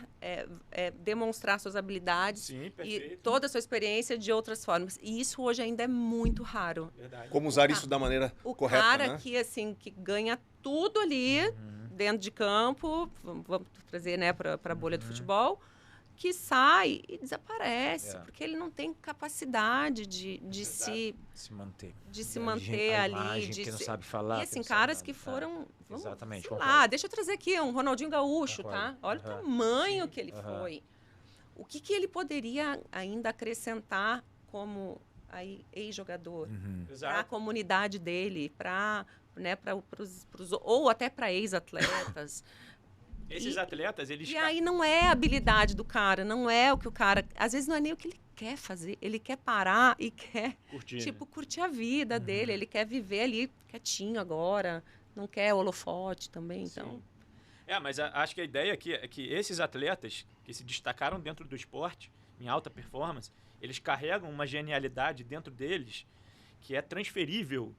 S2: demonstrar suas habilidades.
S3: Sim,
S2: e toda a sua experiência de outras formas. E isso hoje ainda é muito raro.
S3: Verdade.
S4: Como usar isso da maneira correta,
S2: o cara,
S4: né?
S2: que ganha tudo ali dentro de campo, vamos trazer, né, para a bolha do futebol, que sai e desaparece, porque ele não tem capacidade de se manter ali,
S1: que não sabe falar.
S2: E assim, caras que foram,
S1: exatamente,
S2: deixa eu trazer aqui um Ronaldinho Gaúcho, tá? Olha o tamanho que ele foi. O que ele poderia ainda acrescentar como ex-jogador para a comunidade dele, para, né, ou até para ex-atletas?
S3: Esses atletas, eles...
S2: E aí não é a habilidade do cara, não é o que o cara... Às vezes não é nem o que ele quer fazer. Ele quer parar e quer, curtir a vida dele. Ele quer viver ali quietinho agora. Não quer holofote também, então...
S3: Mas acho que a ideia aqui é que esses atletas que se destacaram dentro do esporte, em alta performance, eles carregam uma genialidade dentro deles que é transferível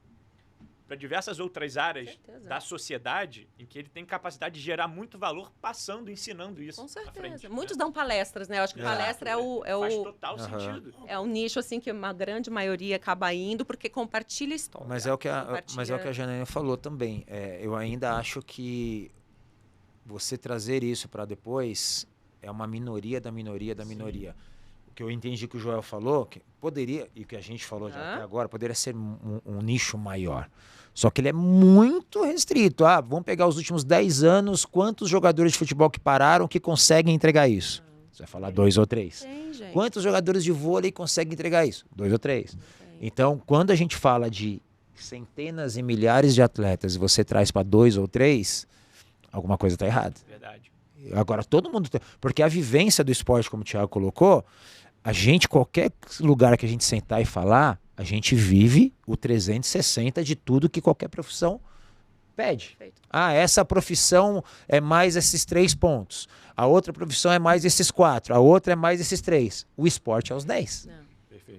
S3: para diversas outras áreas da sociedade, em que ele tem capacidade de gerar muito valor passando, ensinando isso.
S2: Com certeza.
S3: Frente,
S2: Muitos dão palestras, né? Eu acho que palestra
S3: faz total sentido.
S2: É um nicho assim que uma grande maioria acaba indo porque compartilha história.
S1: Mas é o que a Janaína falou também. Eu ainda acho que você trazer isso para depois é uma minoria da minoria da minoria. O que eu entendi que o Joel falou, que poderia, e que a gente falou já até agora, poderia ser um nicho maior. Só que ele é muito restrito. Vamos pegar os últimos 10 anos, quantos jogadores de futebol que pararam que conseguem entregar isso? Você vai falar 2 ou 3. Quantos jogadores de vôlei conseguem entregar isso? 2 ou 3. Então, quando a gente fala de centenas e milhares de atletas e você traz para 2 ou 3, alguma coisa está errada.
S3: Verdade.
S1: Agora, todo mundo... Porque a vivência do esporte, como o Thiago colocou, a gente, qualquer lugar que a gente sentar e falar, a gente vive o 360 de tudo que qualquer profissão pede. Essa profissão é mais esses 3 pontos. A outra profissão é mais esses 4. A outra é mais esses 3. O esporte é os 10.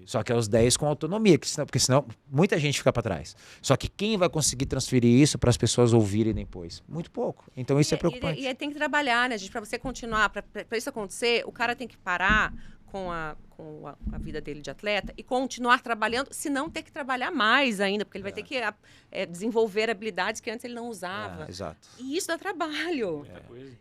S1: Só que é os 10 com autonomia, porque senão muita gente fica para trás. Só que quem vai conseguir transferir isso para as pessoas ouvirem depois? Muito pouco. Então isso é preocupante.
S2: E tem que trabalhar, né, gente? Para você continuar, para isso acontecer, o cara tem que parar com a vida dele de atleta e continuar trabalhando, se não ter que trabalhar mais ainda, porque ele vai ter que desenvolver habilidades que antes ele não usava.
S1: Exato.
S2: E isso dá trabalho.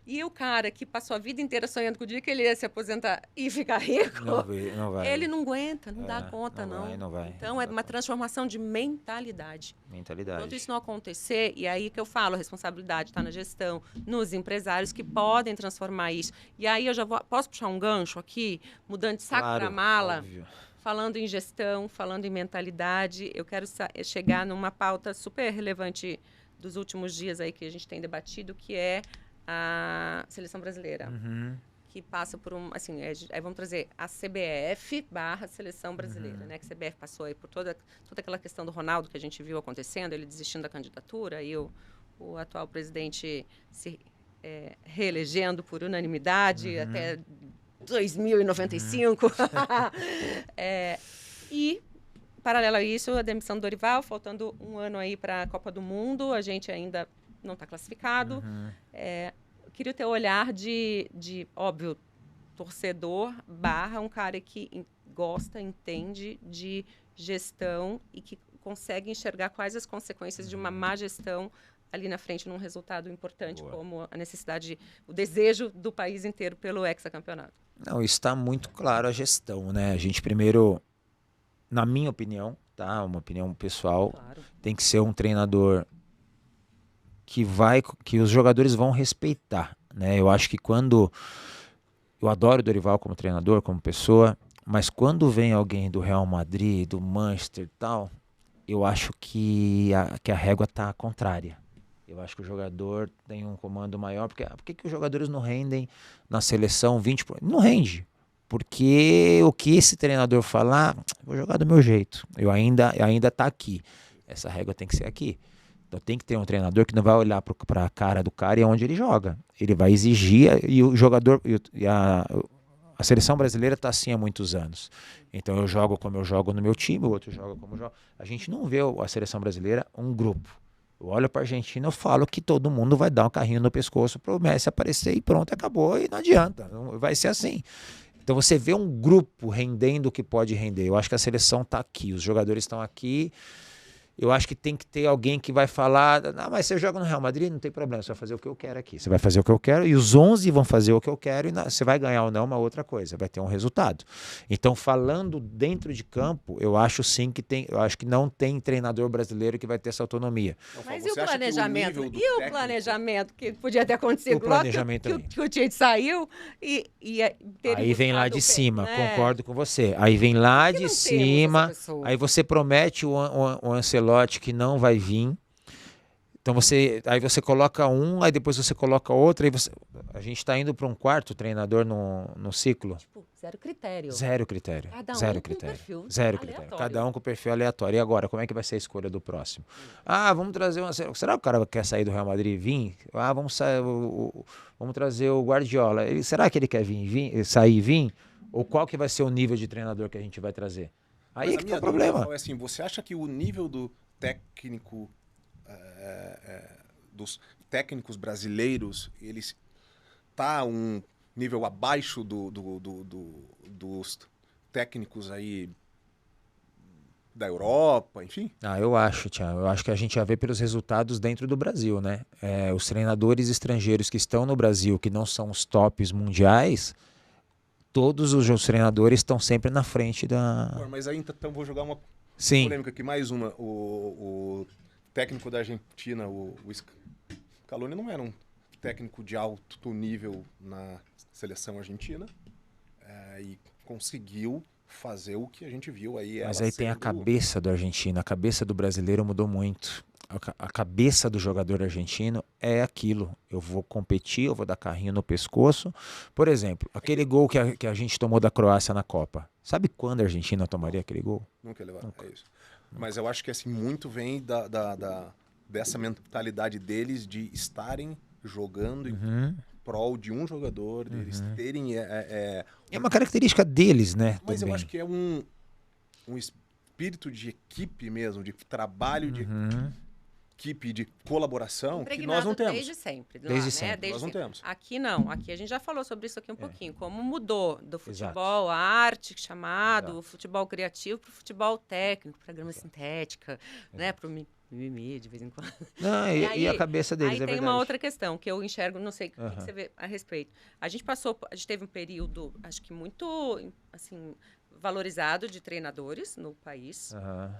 S2: E o cara que passou a vida inteira sonhando com o dia que ele ia se aposentar e ficar rico,
S1: não vai.
S2: ele não aguenta, não dá conta,
S1: não vai.
S2: Então é uma transformação de mentalidade. Enquanto isso não acontecer, e aí que eu falo, a responsabilidade está na gestão, nos empresários que podem transformar isso. E aí eu já posso puxar um gancho aqui, mudando de saco para mala,
S1: óbvio.
S2: Falando em gestão, falando em mentalidade, eu quero chegar numa pauta super relevante dos últimos dias aí que a gente tem debatido, que é a seleção brasileira. Que passa por aí vamos trazer a CBF / seleção brasileira, né? Que a CBF passou aí por toda aquela questão do Ronaldo que a gente viu acontecendo, ele desistindo da candidatura, e o atual presidente se reelegendo por unanimidade até 2095. E, paralelo a isso, a demissão do Dorival, faltando um ano aí para a Copa do Mundo, a gente ainda não está classificado. Queria o teu olhar de, óbvio, torcedor / um cara que gosta, entende de gestão e que consegue enxergar quais as consequências de uma má gestão ali na frente num resultado importante, como a necessidade, o desejo do país inteiro pelo hexacampeonato.
S1: Não, está muito claro a gestão, né? A gente primeiro, na minha opinião, tá? Uma opinião pessoal, tem que ser um treinador que os jogadores vão respeitar, né? Eu acho que eu adoro o Dorival como treinador, como pessoa, mas quando vem alguém do Real Madrid, do Manchester e tal, eu acho que a régua está contrária. Eu acho que o jogador tem um comando maior. Por que os jogadores não rendem na seleção 20%? Não rende. Porque o que esse treinador falar, vou jogar do meu jeito. Eu ainda tá aqui. Essa régua tem que ser aqui. Então tem que ter um treinador que não vai olhar para a cara do cara e aonde ele joga. Ele vai exigir, e o jogador... A seleção brasileira está assim há muitos anos. Então eu jogo como eu jogo no meu time, o outro joga como eu jogo. A gente não vê a seleção brasileira um grupo. Eu olho para a Argentina, eu falo que todo mundo vai dar um carrinho no pescoço para o Messi aparecer e pronto, acabou, e não adianta. Vai ser assim. Então você vê um grupo rendendo o que pode render. Eu acho que a seleção está aqui, os jogadores estão aqui. Eu acho que tem que ter alguém que vai falar, mas você joga no Real Madrid, não tem problema, você vai fazer o que eu quero aqui. Você vai fazer o que eu quero e os 11 vão fazer o que eu quero e você vai ganhar ou não uma outra coisa, vai ter um resultado. Então, falando dentro de campo, eu acho sim eu acho que não tem treinador brasileiro que vai ter essa autonomia.
S2: Mas e o planejamento? O planejamento que podia ter acontecido?
S1: O planejamento
S2: que o Tite saiu e
S1: aí vem lá de cima, concordo com você. Aí vem lá de cima, aí você promete o Ancelotti que não vai vir. Então aí você coloca um, aí depois você coloca outro, a gente está indo para um quarto treinador no ciclo.
S2: Tipo, zero critério.
S1: Zero critério.
S2: Cada um
S1: zero
S2: com
S1: critério.
S2: perfil
S1: Zero
S2: aleatório.
S1: critério. Cada um com perfil aleatório. E agora, como é que vai ser a escolha do próximo? Ah, vamos trazer uma. Será que o cara quer sair do Real Madrid e vir? Ah, vamos trazer o Guardiola. Será que ele quer sair e vir? Ou qual que vai ser o nível de treinador que a gente vai trazer? Aí é que tá o problema.
S4: É assim, você acha que o nível do técnico, dos técnicos brasileiros, eles tá um nível abaixo dos técnicos aí da Europa, enfim?
S1: Eu acho, Thiago. Eu acho que a gente já vê pelos resultados dentro do Brasil, né? Os treinadores estrangeiros que estão no Brasil, que não são os tops mundiais, todos os treinadores estão sempre na frente da...
S4: Mas aí então vou jogar uma
S1: Sim.
S4: polêmica aqui, mais uma. O técnico da Argentina, o Scaloni, não era um técnico de alto nível na seleção argentina e conseguiu fazer o que a gente viu aí.
S1: Mas aí tem a cabeça do argentino, a cabeça do brasileiro mudou muito. A cabeça do jogador argentino é aquilo. Eu vou competir, eu vou dar carrinho no pescoço. Por exemplo, aquele gol que a gente tomou da Croácia na Copa. Sabe quando a Argentina tomaria aquele gol?
S4: Nunca levaram, é isso. Mas eu acho que assim, muito vem dessa mentalidade deles de estarem jogando em prol de um jogador, deles terem...
S1: É uma característica deles, né?
S4: Mas
S1: também.
S4: eu acho que é um espírito de equipe mesmo, de trabalho de equipe, de colaboração, que nós não temos.
S2: Desde sempre.
S1: Desde
S2: né?
S1: sempre.
S2: Desde
S4: nós não
S2: sempre.
S4: temos.
S2: Aqui não. Aqui a gente já falou sobre isso aqui um pouquinho. Como mudou do futebol, a arte chamado, o futebol criativo para o futebol técnico, para grama sintética, né? Para o mimimi de vez em quando.
S1: Não, e a cabeça deles,
S2: aí
S1: é
S2: tem
S1: verdade.
S2: uma outra questão que eu enxergo, não sei o que você vê a respeito. A gente teve um período, acho que muito, assim, valorizado de treinadores no país.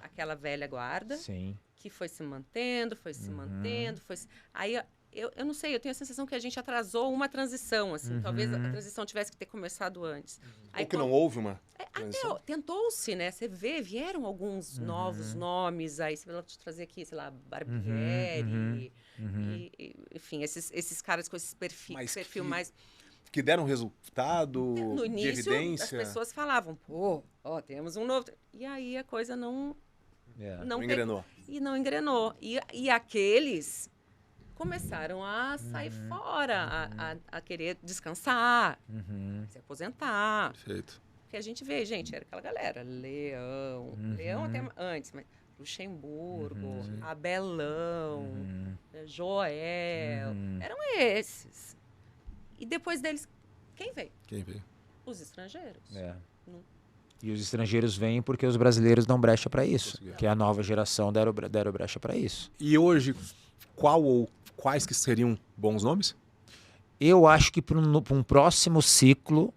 S2: Aquela velha guarda.
S1: Sim.
S2: Que foi se mantendo. Aí eu não sei, eu tenho a sensação que a gente atrasou uma transição, assim. Talvez a transição tivesse que ter começado antes.
S4: Ou que não houve uma
S2: transição. Tentou-se, né? Você vê, vieram alguns novos nomes aí. Você vai trazer aqui, sei lá, Barbieri. Enfim, esses caras com esse perfil mais...
S4: Que deram resultado,
S2: no início,
S4: de evidência.
S2: As pessoas falavam, temos um novo... E aí a coisa não
S4: engrenou.
S2: E não engrenou. E aqueles começaram a sair fora, a querer descansar, se aposentar.
S4: Perfeito.
S2: Porque a gente vê, gente, era aquela galera, Leão até antes, mas Luxemburgo, Abelão, Joel, eram esses. E depois deles, quem veio? Os estrangeiros.
S1: E os estrangeiros vêm porque os brasileiros dão brecha para isso. Que a nova geração deram brecha para isso.
S4: E hoje, qual ou quais que seriam bons nomes?
S1: Eu acho que para um próximo ciclo,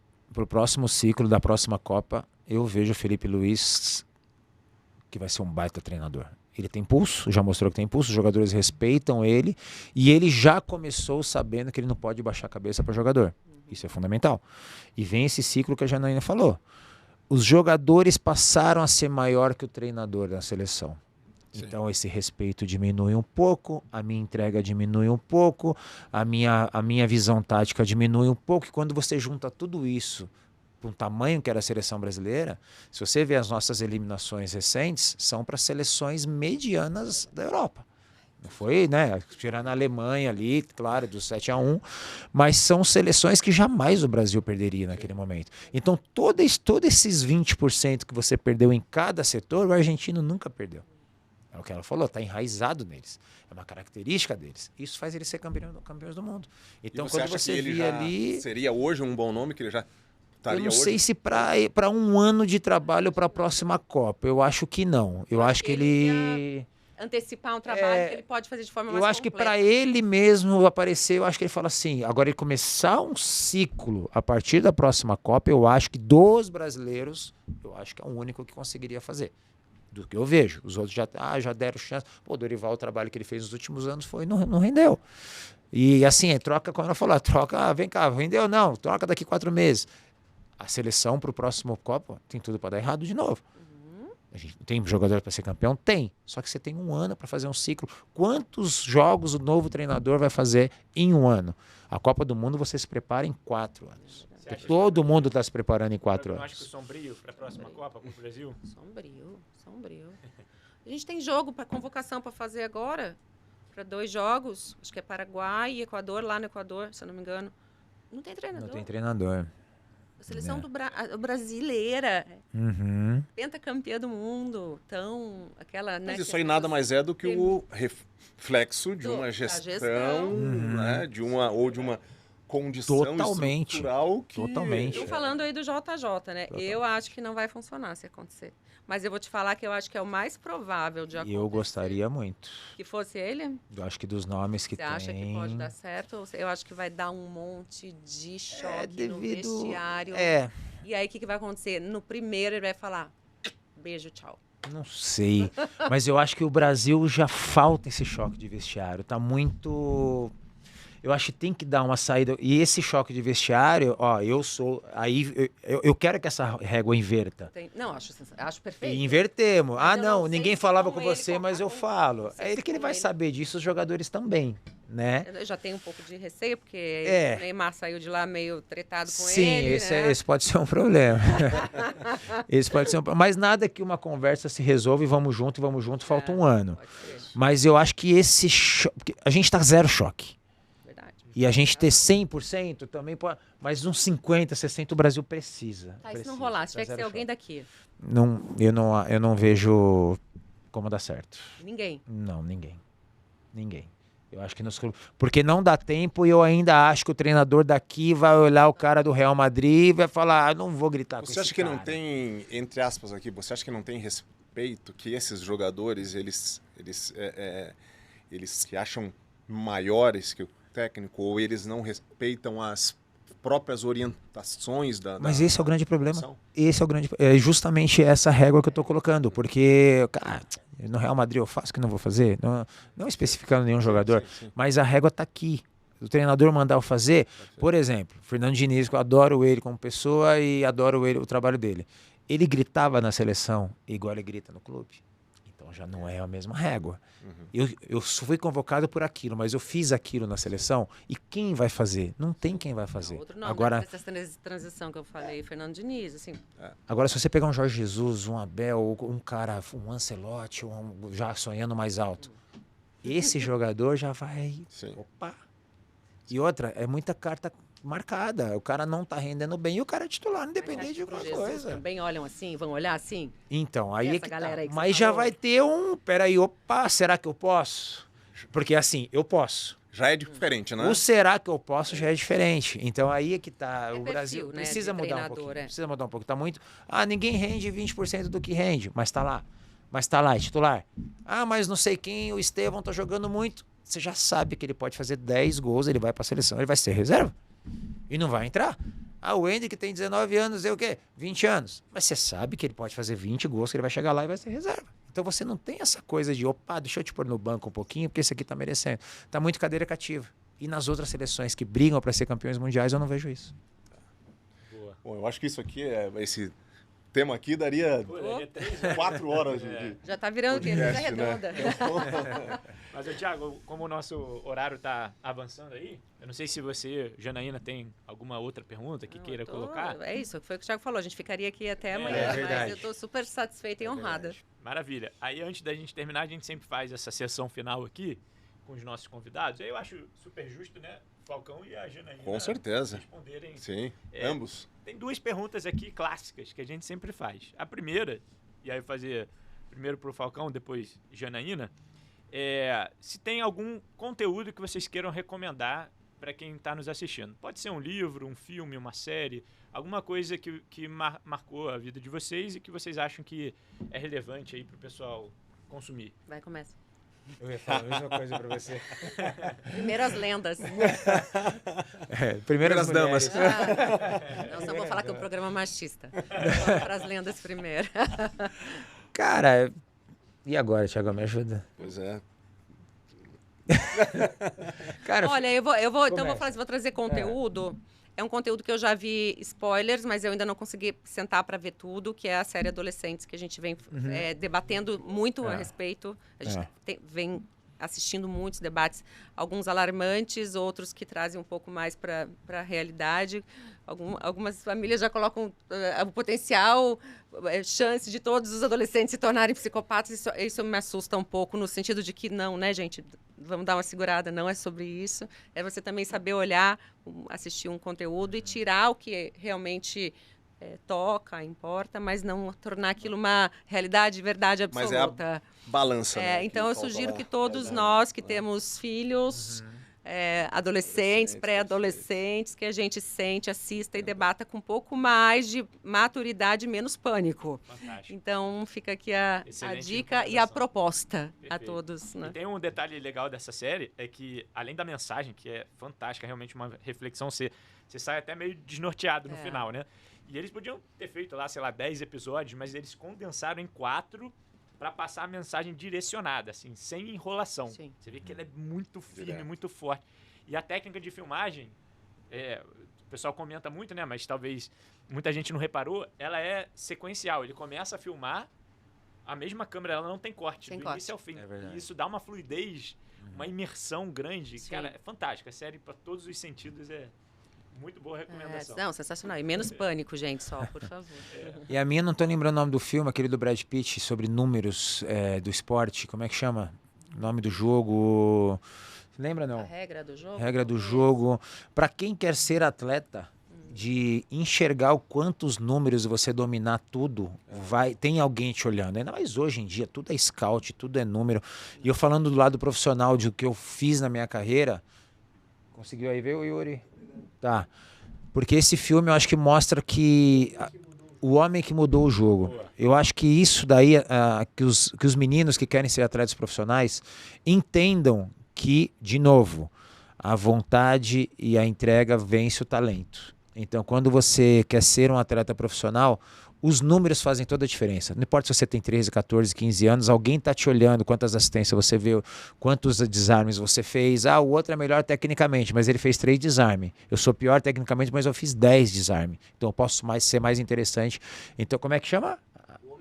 S1: da próxima Copa, eu vejo o Felipe Luiz, que vai ser um baita treinador. Ele tem pulso, já mostrou que tem pulso, os jogadores respeitam ele, e ele já começou sabendo que ele não pode baixar a cabeça para o jogador. Isso é fundamental. E vem esse ciclo que a Janaína falou. Os jogadores passaram a ser maior que o treinador da seleção. Sim. Então esse respeito diminui um pouco, a minha entrega diminui um pouco, a minha visão tática diminui um pouco. E quando você junta tudo isso para um tamanho que era a seleção brasileira, se você vê as nossas eliminações recentes, são para seleções medianas da Europa. Não foi, né? Tirando a Alemanha ali, claro, do 7-1, mas são seleções que jamais o Brasil perderia naquele momento. Então, todos esses 20% que você perdeu em cada setor, o argentino nunca perdeu. É o que ela falou, está enraizado neles. É uma característica deles. Isso faz eles ser campeões do mundo. Então, quando você via ali...
S4: Seria hoje um bom nome que ele já estaria hoje?
S1: Eu não sei se para um ano de trabalho para a próxima Copa. Eu acho que não. Eu acho que ele...
S2: antecipar um trabalho que ele pode fazer de forma mais
S1: completa. Eu acho que para ele mesmo aparecer, eu acho que ele fala assim, agora ele começar um ciclo a partir da próxima Copa, eu acho que dos brasileiros, eu acho que é o único que conseguiria fazer. Do que eu vejo. Os outros já deram chance. Pô, Dorival, o trabalho que ele fez nos últimos anos não rendeu. E assim, troca, como ela falou, vem cá, rendeu? Não, troca daqui 4 meses. A seleção para o próximo Copa tem tudo para dar errado de novo. A gente tem jogador para ser campeão? Tem. Só que você tem um ano para fazer um ciclo. Quantos jogos o novo treinador vai fazer em um ano? A Copa do Mundo você se prepara em 4 anos. Todo mundo está se preparando em 4 anos.
S3: Eu acho que o sombrio para a próxima Copa para o Brasil?
S2: Sombrio. A gente tem jogo para convocação para fazer agora, para 2 jogos. Acho que é Paraguai e Equador, lá no Equador, se eu não me engano. Não tem treinador.
S1: Não tem treinador.
S2: A seleção brasileira, pentacampeã do mundo, aquela...
S4: Mas isso aí nada mais é do que o reflexo de uma gestão, né, de uma condição estrutural que...
S1: Totalmente.
S2: Estão falando aí do JJ, né? Totalmente. Eu acho que não vai funcionar se acontecer. Mas eu vou te falar que eu acho que é o mais provável de acontecer.
S1: Eu gostaria muito.
S2: Que fosse ele?
S1: Eu acho que dos nomes que tem...
S2: Você acha que pode dar certo? Eu acho que vai dar um monte de choque no vestiário. E aí, o que vai acontecer? No primeiro, ele vai falar, beijo, tchau.
S1: Não sei. Mas eu acho que o Brasil já falta esse choque de vestiário. Tá muito... Eu acho que tem que dar uma saída. E esse choque de vestiário, eu quero que essa régua inverta.
S2: Não, acho perfeito.
S1: E invertemos.
S2: Mas
S1: não, ninguém falava com você, mas eu falo. É ele que ele vai saber disso, os jogadores também, né?
S2: Eu já tenho um pouco de receio, porque o Neymar saiu de lá meio tretado com ele.
S1: Sim, esse pode ser um problema. Esse pode ser mas nada que uma conversa se resolva e vamos junto, falta um ano. Mas eu acho que esse choque... A gente tá 0 choque. E a gente ter 100% também pode... Mas uns 50%, 60% o Brasil precisa.
S2: Se não rolar, se tiver que ser alguém daqui.
S1: Eu não vejo como dar certo.
S2: Ninguém?
S1: Não, ninguém. Eu acho que porque não dá tempo e eu ainda acho que o treinador daqui vai olhar o cara do Real Madrid e vai falar, não vou gritar com esse cara.
S4: Você acha que não tem, entre aspas aqui, você acha que não tem respeito que esses jogadores, eles se acham maiores que o técnico, ou eles não respeitam as próprias orientações
S1: Mas esse é o grande problema. É justamente essa régua que eu estou colocando, porque no Real Madrid eu faço o que não vou fazer, não especificando nenhum jogador, sim. Mas a régua está aqui. O treinador mandar eu fazer, por exemplo, Fernando Diniz, que eu adoro ele como pessoa e adoro o trabalho dele. Ele gritava na seleção igual ele grita no clube. Então já não é a mesma régua. Eu fui convocado por aquilo, mas eu fiz aquilo na seleção. E quem vai fazer? Não tem quem vai fazer.
S2: Agora, essa transição que eu falei, Fernando Diniz, assim.
S1: Agora, se você pegar um Jorge Jesus, um Abel, um Ancelotti, já sonhando mais alto, esse jogador já vai...
S4: Sim.
S1: Opa! E outra, é muita carta marcada. O cara não tá rendendo bem e o cara é titular, independente de alguma coisa.
S2: Também olham assim, vão olhar assim?
S1: Então, aí é que
S2: galera aí que
S1: mas já vai ter peraí, opa, será que eu posso? Porque assim, eu posso.
S4: Já é diferente, né?
S1: O será que eu posso já é diferente. Então aí é que tá, o
S2: perfil,
S1: Brasil
S2: né,
S1: precisa mudar um pouquinho. Precisa mudar um pouco. Tá muito, ninguém rende 20% do que rende, mas tá lá. É titular. Mas não sei quem, o Estevão tá jogando muito. Você já sabe que ele pode fazer 10 gols, ele vai pra seleção, ele vai ser reserva. E não vai entrar. O Ender que tem 19 anos, 20 anos. Mas você sabe que ele pode fazer 20 gols, que ele vai chegar lá e vai ser reserva. Então você não tem essa coisa de, deixa eu te pôr no banco um pouquinho, porque esse aqui tá merecendo. Tá muito cadeira cativa. E nas outras seleções que brigam para ser campeões mundiais, eu não vejo isso.
S4: Boa. Bom, eu acho que isso aqui, esse tema aqui daria 4 horas de
S2: já tá virando mesa redonda.
S4: Né?
S3: Mas, Thiago, como o nosso horário tá avançando aí, eu não sei se você, Janaína, tem alguma outra pergunta que queira colocar.
S2: É isso, foi o que o Thiago falou, a gente ficaria aqui até amanhã, mas eu tô super satisfeita e honrada.
S3: Maravilha. Aí, antes da gente terminar, a gente sempre faz essa sessão final aqui com os nossos convidados. Aí eu acho super justo, né, Falcão e a Janaína
S4: com certeza
S3: responderem.
S4: Sim, ambos.
S3: Tem 2 perguntas aqui clássicas que a gente sempre faz. A primeira, e aí fazer primeiro pro Falcão, depois Janaína, se tem algum conteúdo que vocês queiram recomendar para quem está nos assistindo. Pode ser um livro, um filme, uma série, alguma coisa que marcou a vida de vocês e que vocês acham que é relevante aí para o pessoal consumir.
S2: Vai, começa.
S1: Eu ia falar a mesma coisa para você.
S2: Primeiro as lendas.
S1: Primeiro as damas.
S2: Não, só vou falar que é um programa machista. Para as lendas primeiro.
S1: Cara, e agora, Thiago, me ajuda?
S4: Pois é.
S2: Cara, olha, eu vou então vou trazer conteúdo É um conteúdo que eu já vi spoilers, mas eu ainda não consegui sentar para ver tudo, que é a série Adolescentes, que a gente vem debatendo muito a respeito. A gente vem assistindo muitos debates, alguns alarmantes, outros que trazem um pouco mais para a realidade. Algumas famílias já colocam o potencial, chance de todos os adolescentes se tornarem psicopatas. Isso me assusta um pouco, no sentido de que não, né, gente? Vamos dar uma segurada, não é sobre isso. É você também saber olhar, assistir um conteúdo e tirar o que realmente toca, importa, mas não tornar aquilo uma realidade, verdade absoluta.
S4: Mas é a balança, né?
S2: Então, eu sugiro que todos nós que temos filhos, adolescentes, pré-adolescentes, que a gente sente, assista e debata com um pouco mais de maturidade e menos pânico.
S3: Fantástico.
S2: Então, fica aqui a
S3: Excelente
S2: dica e a
S3: recomendação.
S2: proposta a
S3: Perfeito.
S2: todos. Né?
S3: E tem um detalhe legal dessa série, é que, além da mensagem, que é fantástica, realmente uma reflexão, você sai até meio desnorteado no final, né? E eles podiam ter feito lá, sei lá, 10 episódios, mas eles condensaram em 4 para passar a mensagem direcionada, assim, sem enrolação.
S2: Sim.
S3: Você vê que ela é muito firme,
S4: Direto.
S3: muito forte. E a técnica de filmagem, o pessoal comenta muito, né? Mas talvez muita gente não reparou, ela é sequencial. Ele começa a filmar, a mesma câmera, ela não tem corte,
S2: Sem
S3: do
S2: corte.
S3: início ao fim.
S1: É verdade.
S3: E isso dá uma fluidez, uma imersão grande.
S2: Sim.
S3: Cara, é fantástica. A série, para todos os sentidos, é muito boa recomendação.
S2: Não, sensacional. E menos pânico, gente, só, por favor.
S1: E a minha, não tô lembrando o nome do filme, aquele do Brad Pitt, sobre números do esporte. Como é que chama? O nome do jogo. Lembra,
S2: A
S1: não?
S2: regra do jogo?
S1: Regra do
S2: talvez.
S1: jogo. Para quem quer ser atleta, de enxergar o quantos números você dominar tudo, tem alguém te olhando. Ainda mais hoje em dia, tudo é scout, tudo é número. E eu falando do lado profissional de o que eu fiz na minha carreira, conseguiu aí ver, Yuri? Tá. Porque esse filme eu acho que mostra que o homem que mudou o jogo. Eu acho que isso daí, que os meninos que querem ser atletas profissionais entendam que, de novo, a vontade e a entrega vence o talento. Então, quando você quer ser um atleta profissional, os números fazem toda a diferença. Não importa se você tem 13, 14, 15 anos, alguém está te olhando quantas assistências você viu, quantos desarmes você fez. O outro é melhor tecnicamente, mas ele fez 3 desarmes. Eu sou pior tecnicamente, mas eu fiz 10 desarmes. Então eu posso ser mais interessante. Então, como é que chama?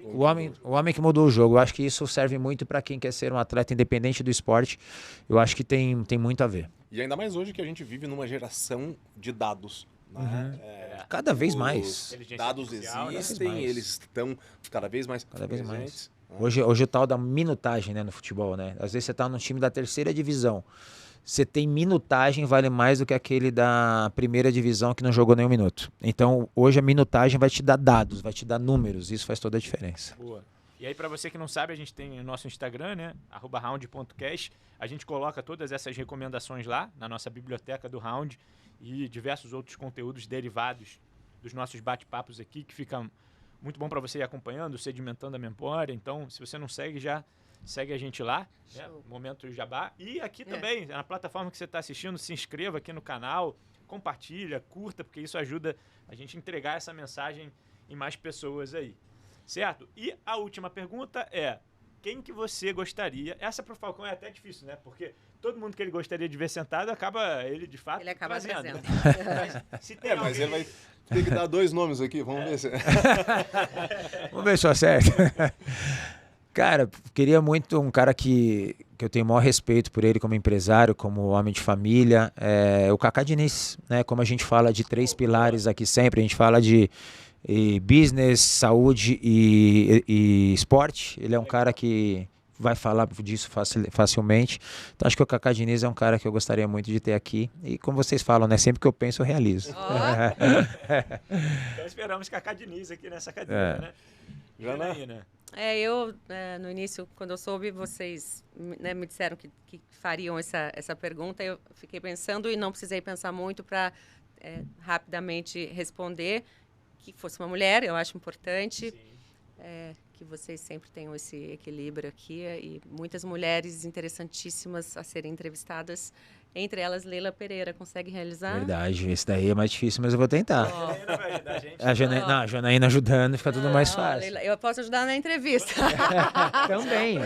S1: O homem que mudou o jogo. Eu acho que isso serve muito para quem quer ser um atleta independente do esporte. Eu acho que tem muito a ver.
S4: E ainda mais hoje que a gente vive numa geração de dados. Né?
S1: Cada vez
S4: Os
S1: mais.
S3: Inteligência
S4: dados
S3: artificial, né?
S4: existem,
S1: Mais.
S4: eles estão cada vez mais
S1: Cada vez mais.
S4: presentes.
S1: Hoje o tal da minutagem, né, no futebol, né? Às vezes você tá num time da 3ª divisão. Você tem minutagem, vale mais do que aquele da 1ª divisão que não jogou nenhum minuto. Então, hoje a minutagem vai te dar dados, vai te dar números. Isso faz toda a diferença.
S3: Boa. E aí, para você que não sabe, a gente tem o nosso Instagram, né? @round.cast. A gente coloca todas essas recomendações lá na nossa biblioteca do Round e diversos outros conteúdos derivados dos nossos bate-papos aqui, que fica muito bom para você ir acompanhando, sedimentando a memória. Então, se você não segue, já segue a gente lá, né? Momento Jabá. E aqui também, na plataforma que você está assistindo, se inscreva aqui no canal, compartilha, curta, porque isso ajuda a gente a entregar essa mensagem em mais pessoas aí. Certo? E a última pergunta é: quem que você gostaria... Essa pro Falcão é até difícil, né? Porque todo mundo que ele gostaria de ver sentado, ele de fato
S2: Ele acaba
S3: trazendo.
S2: trazendo.
S3: Mas, se tem
S4: Mas
S3: alguém...
S4: ele vai ter que dar 2 nomes aqui, vamos ver se...
S1: Vamos ver se eu acerto. Cara, queria muito um cara que eu tenho o maior respeito por ele como empresário, como homem de família, o Kaká Diniz, né? Como a gente fala de 3 pilares aqui sempre, a gente fala de business, saúde e esporte. Ele é um cara que vai falar disso facilmente. Então acho que o Kaká Diniz é um cara que eu gostaria muito de ter aqui. E como vocês falam, né? Sempre que eu penso, eu realizo.
S3: Então esperamos Kaká Diniz aqui nessa cadeira, né?
S4: Janaína.
S2: Eu, no início, quando eu soube, vocês me disseram que fariam essa pergunta. Eu fiquei pensando e não precisei pensar muito para rapidamente responder. Que fosse uma mulher, eu acho importante. Que vocês sempre tenham esse equilíbrio aqui. E muitas mulheres interessantíssimas a serem entrevistadas. Entre elas, Leila Pereira. Consegue realizar?
S1: Verdade, esse daí é mais difícil, mas eu vou tentar.
S3: Janaína vai ajudar a gente.
S1: A Janaína ajudando fica tudo mais fácil.
S2: Leila, eu posso ajudar na entrevista.
S1: Também.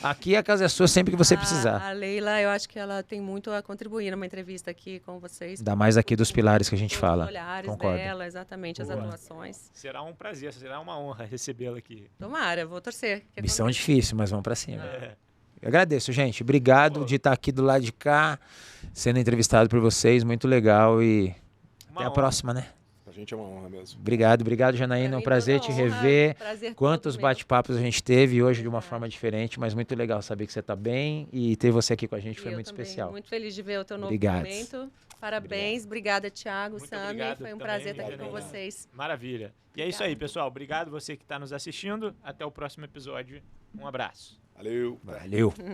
S1: Aqui a casa é sua sempre que você precisar.
S2: A Leila, eu acho que ela tem muito a contribuir numa entrevista aqui com vocês.
S1: Ainda mais aqui dos pilares que a gente fala.
S2: Os olhares
S1: Concordo.
S2: dela, exatamente, as atuações.
S3: Será um prazer, será uma honra recebê-la aqui.
S2: Tomara, vou torcer. que
S1: Missão difícil, mas vamos pra cima.
S3: É.
S1: Eu agradeço, gente. Obrigado de estar aqui do lado de cá, sendo entrevistado por vocês. Muito legal e
S3: Uma
S1: até a
S3: honra.
S1: próxima, né?
S4: A gente é uma honra mesmo.
S1: Obrigado, Janaína. É um prazer te rever.
S2: Prazer
S1: Quantos
S2: todo meu.
S1: bate-papos a gente teve hoje de uma forma diferente, mas muito legal saber que você está bem e ter você aqui com a gente foi
S2: Eu
S1: muito
S2: também,
S1: especial.
S2: Muito feliz de ver o teu novo
S1: Obrigado.
S2: momento. Parabéns. Obrigada, Thiago,
S3: Muito
S2: Sami.
S3: obrigado
S2: Foi um
S3: também,
S2: prazer estar aqui com
S3: Janaína.
S2: vocês.
S3: Maravilha. E é isso aí, pessoal. Obrigado você que está nos assistindo. Até o próximo episódio. Um abraço.
S4: Valeu.
S1: Valeu.